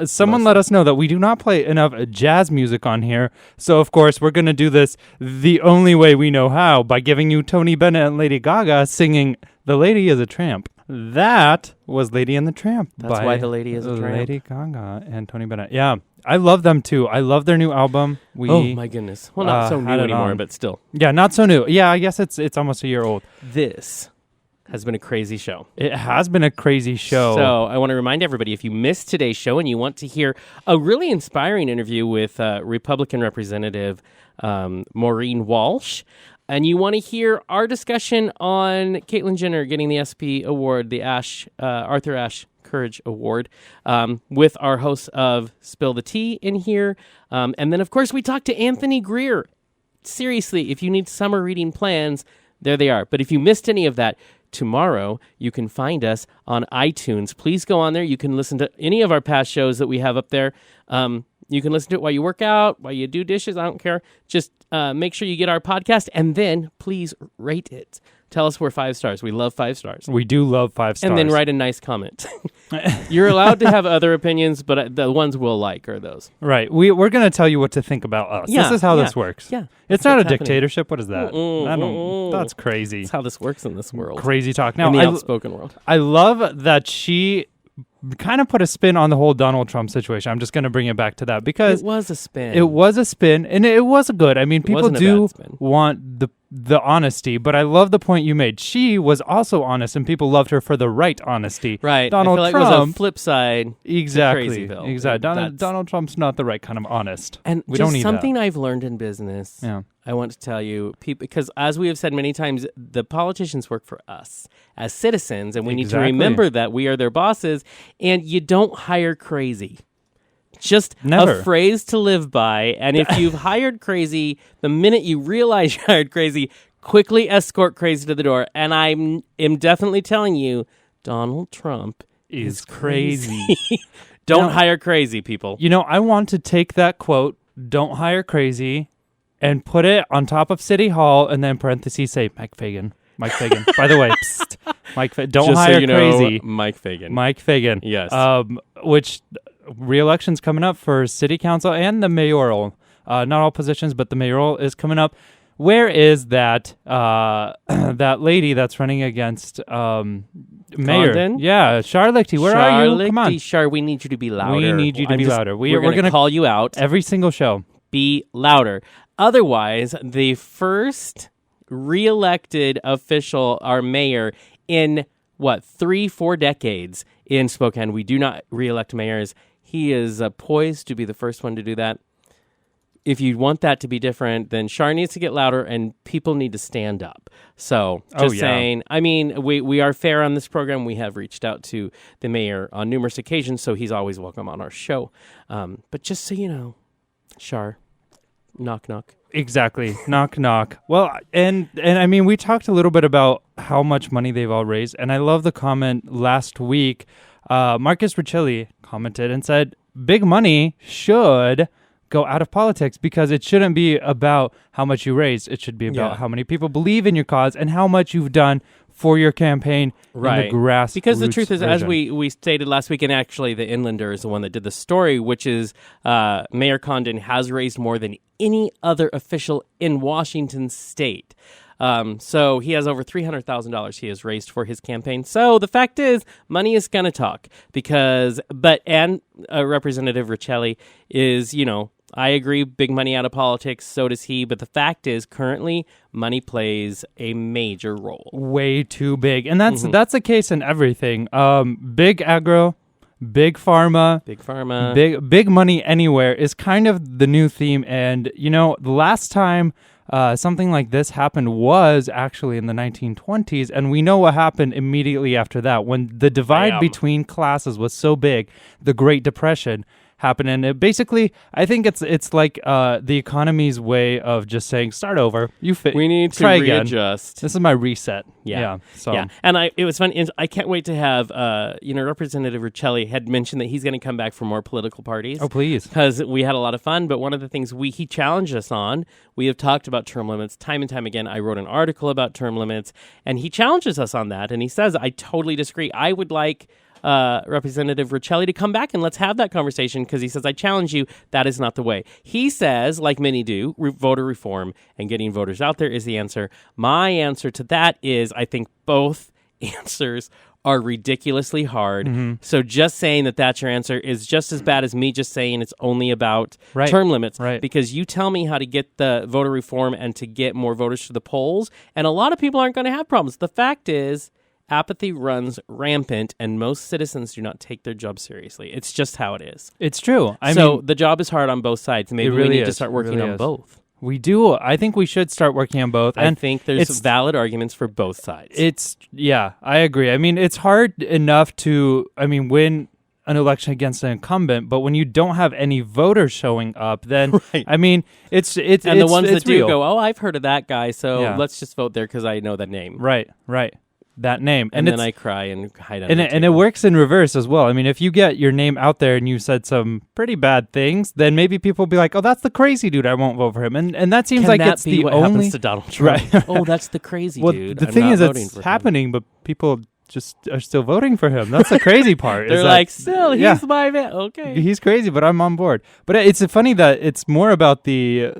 Someone let us know that we do not play enough jazz music on here. So, of course, we're going to do this the only way we know how, by giving you Tony Bennett and Lady Gaga singing The Lady is a Tramp. That was Lady and the Tramp. That's why The Lady is a Tramp. Lady Gaga and Tony Bennett. Yeah, I love them too. I love their new album. Oh my goodness. Well, not so new anymore, but still. Yeah, not so new. Yeah, I guess it's almost a year old. This has been a crazy show. It has been a crazy show. So I want to remind everybody, if you missed today's show and you want to hear a really inspiring interview with Republican Representative Maureen Walsh, and you want to hear our discussion on Caitlyn Jenner getting the SP award, the Arthur Ashe Courage Award, with our hosts of Spill the Tea in here. And then, of course, we talked to Anthony Greer. Seriously, if you need summer reading plans, there they are. But if you missed any of that, tomorrow you can find us on iTunes. Please go on there. You can listen to any of our past shows that we have up there. You can listen to it while you work out, while you do dishes. I don't care. Just make sure you get our podcast, and then please rate it. Tell us we're 5 stars. We love 5 stars. We do love 5 stars. And then write a nice comment. You're allowed to have other opinions, but the ones we'll like are those. Right. We're going to tell you what to think about us. Yeah, this is how this works. Yeah. It's not a dictatorship. What is that? That's crazy. That's how this works in this world. Crazy talk. Now, in the outspoken world. I love that she kind of put a spin on the whole Donald Trump situation. I'm just going to bring it back to that because it was a spin. It was a spin, and it was good. I mean, people do want the honesty, but I love the point you made. She was also honest, and people loved her for the right honesty. Right. Donald I feel Trump, like it was a flip side. Exactly. To Exactly. Donald Trump's not the right kind of honest. And we just don't need something that. I've learned in business. Yeah. I want to tell you, because as we have said many times, the politicians work for us as citizens, and we need to remember that we are their bosses, and you don't hire crazy. Just Never. A phrase to live by, and if you've hired crazy, the minute you realize you hired crazy, quickly escort crazy to the door. And I am definitely telling you, Donald Trump is crazy. Don't hire crazy, people. I want to take that quote, "Don't hire crazy," and put it on top of City Hall, and then parentheses say Mike Fagan. Mike Fagan. By the way, psst, don't Just hire so you crazy. Know, Mike Fagan. Mike Fagan. Yes. Which re-election's coming up for city council and the mayoral. Not all positions, but the mayoral is coming up. Where is that that lady that's running against mayor? Condon? Yeah, Charlotte. Where are you? Come on, Char, we need you to be louder. We need you to be louder. We're going to call you out every single show. Be louder. Otherwise, the first re-elected official, our mayor, in 3-4 decades in Spokane. We do not re-elect mayors. He is poised to be the first one to do that. If you want that to be different, then Char needs to get louder and people need to stand up. So, saying, I mean, we are fair on this program. We have reached out to the mayor on numerous occasions, so he's always welcome on our show. But just so you know, Char, knock, knock. Exactly. Knock, knock. Well, and I mean, we talked a little bit about how much money they've all raised, and I love the comment last week. Marcus Riccelli commented and said, big money should go out of politics because it shouldn't be about how much you raise. It should be about how many people believe in your cause and how much you've done for your campaign in the grassroots Because the truth is, version. as we stated last week, and actually the Inlander is the one that did the story, which is Mayor Condon has raised more than any other official in Washington state. So he has over $300,000 he has raised for his campaign. So the fact is, money is going to talk and Representative Riccelli is, I agree, big money out of politics, so does he. But the fact is, currently, money plays a major role. Way too big. And that's the case in everything. Big agro, big pharma. Big money anywhere is kind of the new theme. And, the last time something like this happened was actually in the 1920s. And we know what happened immediately after that. When the divide between classes was so big, the Great Depression happened. And it basically, I think it's like the economy's way of just saying, start over. We need to readjust. Again. This is my reset. Yeah. And it was fun. I can't wait to have, Representative Riccelli had mentioned that he's going to come back for more political parties. Oh, please. Because we had a lot of fun. But one of the things he challenged us on, we have talked about term limits time and time again. I wrote an article about term limits, and he challenges us on that. And he says, I totally disagree. I would like Representative Riccelli to come back and let's have that conversation, because he says, I challenge you, that is not the way. He says, like many do, voter reform and getting voters out there is the answer. My answer to that is I think both answers are ridiculously hard. Mm-hmm. So just saying that that's your answer is just as bad as me just saying it's only about term limits. Right. Because you tell me how to get the voter reform and to get more voters to the polls, and a lot of people aren't going to have problems. The fact is, apathy runs rampant, and most citizens do not take their job seriously. It's just how it is. It's true. I mean, the job is hard on both sides. Maybe we need to start working on both. We do. I think we should start working on both. I think there's valid arguments for both sides. I agree. I mean, it's hard enough to, win an election against an incumbent, but when you don't have any voters showing up, then, it's and the ones that real. do go, I've heard of that guy, so let's just vote there because I know that name. Right. That name. And then I cry and hide under and it works in reverse as well. I mean, if you get your name out there and you said some pretty bad things, then maybe people will be like, oh, that's the crazy dude, I won't vote for him. And that seems like it's the what only... happens to Donald Trump? Right. Oh, that's the crazy dude. The thing is, it's happening, but people just are still voting for him. That's the crazy part. They're like, still, he's my man. Okay. He's crazy, but I'm on board. But it's funny that it's more about the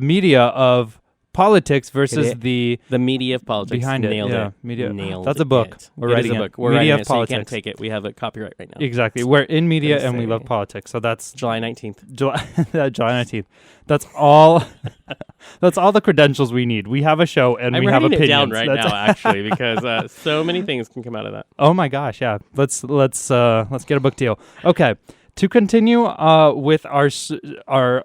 media of politics versus the media of politics behind it. Nailed yeah, it. media. Nailed That's a book. it. We're writing a book. it. We're media writing of it, politics. so you can't take it. We have a copyright right now. Exactly. We're in media and we love politics. So that's July 19th. July 19th. That's all. That's all the credentials we need. We have a show and we have opinions. I'm writing it down right now, actually, because so many things can come out of that. Oh my gosh! Yeah, let's get a book deal. Okay, to continue with our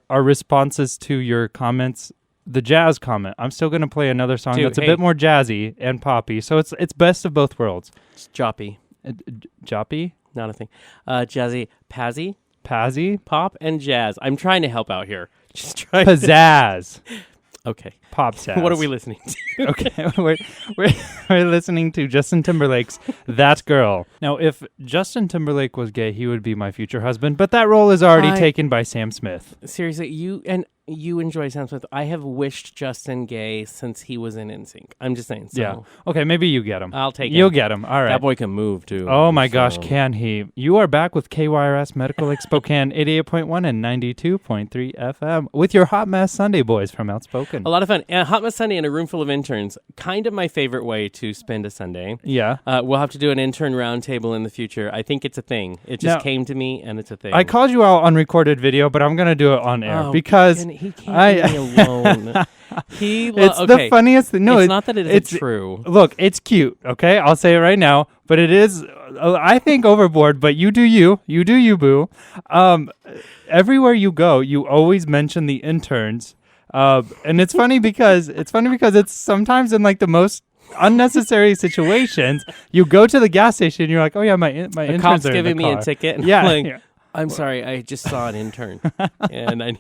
responses to your comments, the jazz comment. I'm still going to play another song that's a bit more jazzy and poppy. So it's best of both worlds. It's joppy. Joppy? Not a thing. Jazzy, Pazzy, pop and jazz. I'm trying to help out here. Just trying pizzazz. Okay. Pop jazz. What are we listening to? Okay, we're listening to Justin Timberlake's "That Girl." Now, if Justin Timberlake was gay, he would be my future husband. But that role is already taken by Sam Smith. Seriously, you enjoy Sam Smith. I have wished Justin gay since he was in NSYNC. I'm just saying. So. Yeah. Okay, maybe you get him. I'll take him. You'll get him. All right. That boy can move, too. Oh, my gosh, can he? You are back with KYRS Medical Lake Spokane, 88.1 and 92.3 FM with your Hot Mess Sunday boys from Outspoken. A lot of fun. Hot Mess Sunday in a room full of interns. Kind of my favorite way to spend a Sunday. Yeah. We'll have to do an intern roundtable in the future. I think it's a thing. It just came to me, and it's a thing. I called you out on recorded video, but I'm going to do it on air because... He can't be alone. It's the funniest thing. No, it's not that it's true. Look, it's cute, okay? I'll say it right now, but it is, I think, overboard, but you do you. You do you, boo. Everywhere you go, you always mention the interns. And it's funny because it's sometimes in like the most unnecessary situations. You go to the gas station and you're like, oh yeah, my interns cop's are in giving the me car. a ticket. And Yeah. I'm like, I'm sorry, I just saw an intern, and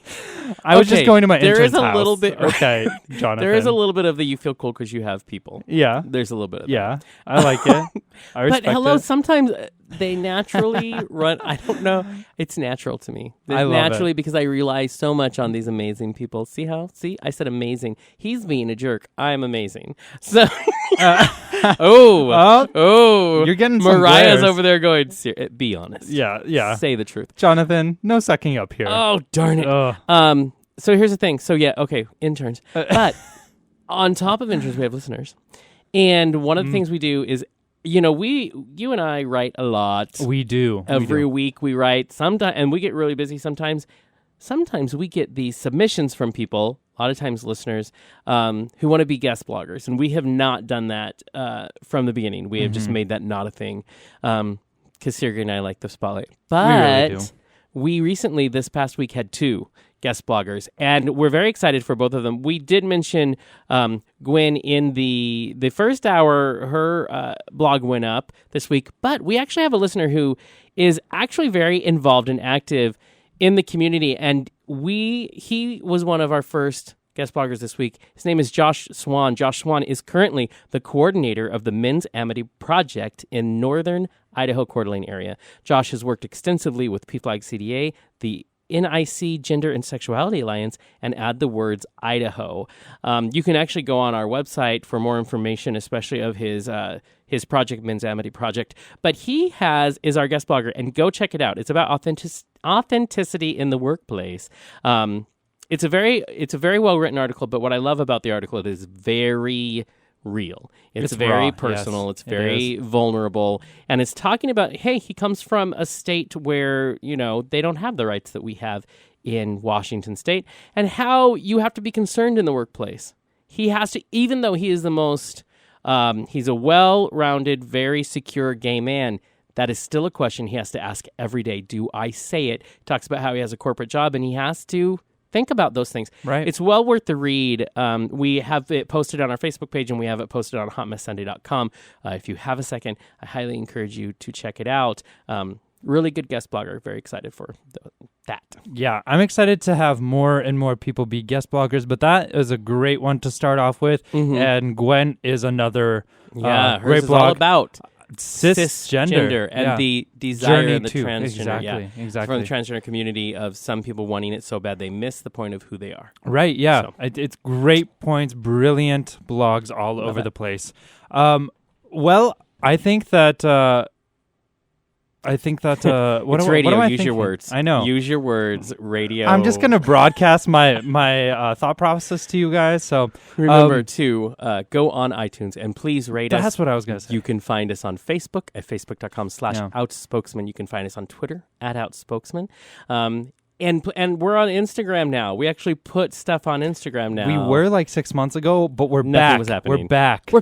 I was just going to my intern's There is a house. little bit, okay, Jonathan. There is a little bit of the you feel cool because you have people. Yeah, there's a little bit of that. I like it. I respect but hello, it. sometimes they naturally run. I don't know. It's natural to me. I love naturally it. because I rely so much on these amazing people. See how? See, I said amazing. He's being a jerk. I'm amazing. So, you're getting some Mariah's glares. over there going. Be honest. Yeah. Say the truth, Jonathan. No sucking up here. Oh darn it. So here's the thing. So yeah, okay, interns. But on top of interns, we have listeners, and one of the things we do is. You and I write a lot. We do. Every week we write. Sometimes, and we get really busy. Sometimes we get these submissions from people. A lot of times, listeners who want to be guest bloggers, and we have not done that from the beginning. We have just made that not a thing because Sergey and I like the spotlight. But we recently, this past week, had 2 guest bloggers, and we're very excited for both of them. We did mention Gwen in the first hour. Her blog went up this week, but we actually have a listener who is actually very involved and active in the community, and he was one of our first guest bloggers this week. His name is Josh Swan. Josh Swan is currently the coordinator of the Men's Amity Project in northern Idaho Coeur d'Alene area. Josh has worked extensively with PFLAG CDA, the NIC Gender and Sexuality Alliance, and add the words Idaho. You can actually go on our website for more information, especially of his project, Men's Amity Project. But he is our guest blogger, and go check it out. It's about authenticity in the workplace. It's a very well written article. But what I love about the article, it is very real. It's very raw, personal. yes, it's very vulnerable. And it's talking about, hey, he comes from a state where, they don't have the rights that we have in Washington State, and how you have to be concerned in the workplace. He has to, even though he is the most, he's a well-rounded, very secure gay man, that is still a question he has to ask every day. Do I say it? He talks about how he has a corporate job, and he has to think about those things. Right. It's well worth the read. We have it posted on our Facebook page, and we have it posted on hotmesssunday.com. If you have a second, I highly encourage you to check it out. Really good guest blogger. Very excited for that. Yeah, I'm excited to have more and more people be guest bloggers, but that is a great one to start off with. Mm-hmm. And Gwen is another great blog. All about cisgender and the desire journey of the transgender. Exactly. From the transgender community of some people wanting it so bad they miss the point of who they are. Right, yeah. So. It's great points, brilliant blogs all over the place. Well, I think that I think that it's radio. What am I Use your thinking? words. I know. Use your words. Radio. I'm just gonna broadcast my thought process to you guys. So remember to go on iTunes and please rate us. That's what I was gonna say. You can find us on Facebook at facebook.com/outspokesman. You can find us on Twitter at outspokesman. And we're on Instagram now. We actually put stuff on Instagram now. We were like 6 months ago, but we're Nothing back. was happening. We're back. We're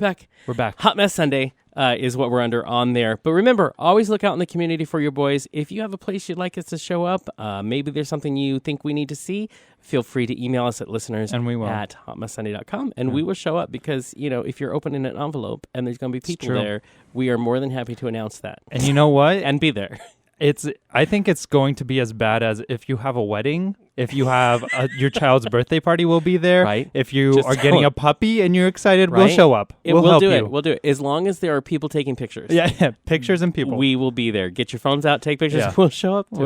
back. Hot Mess Sunday is what we're under on there. But remember, always look out in the community for your boys. If you have a place you'd like us to show up, maybe there's something you think we need to see, feel free to email us at listeners and we will. at hotmesssunday.com. And we will show up because, if you're opening an envelope and there's going to be people there, we are more than happy to announce that. And you know what? And be there. I think it's going to be as bad as if you have a wedding, if you have your child's birthday party, we'll be there. Right. If you are getting a puppy and you're excited, we'll show up. We'll help do you. it. We'll do it. As long as there are people taking pictures. Yeah, pictures and people. We will be there. Get your phones out, take pictures. Yeah. We'll show up. All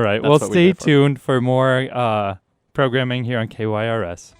right. Well, stay tuned for more programming here on KYRS.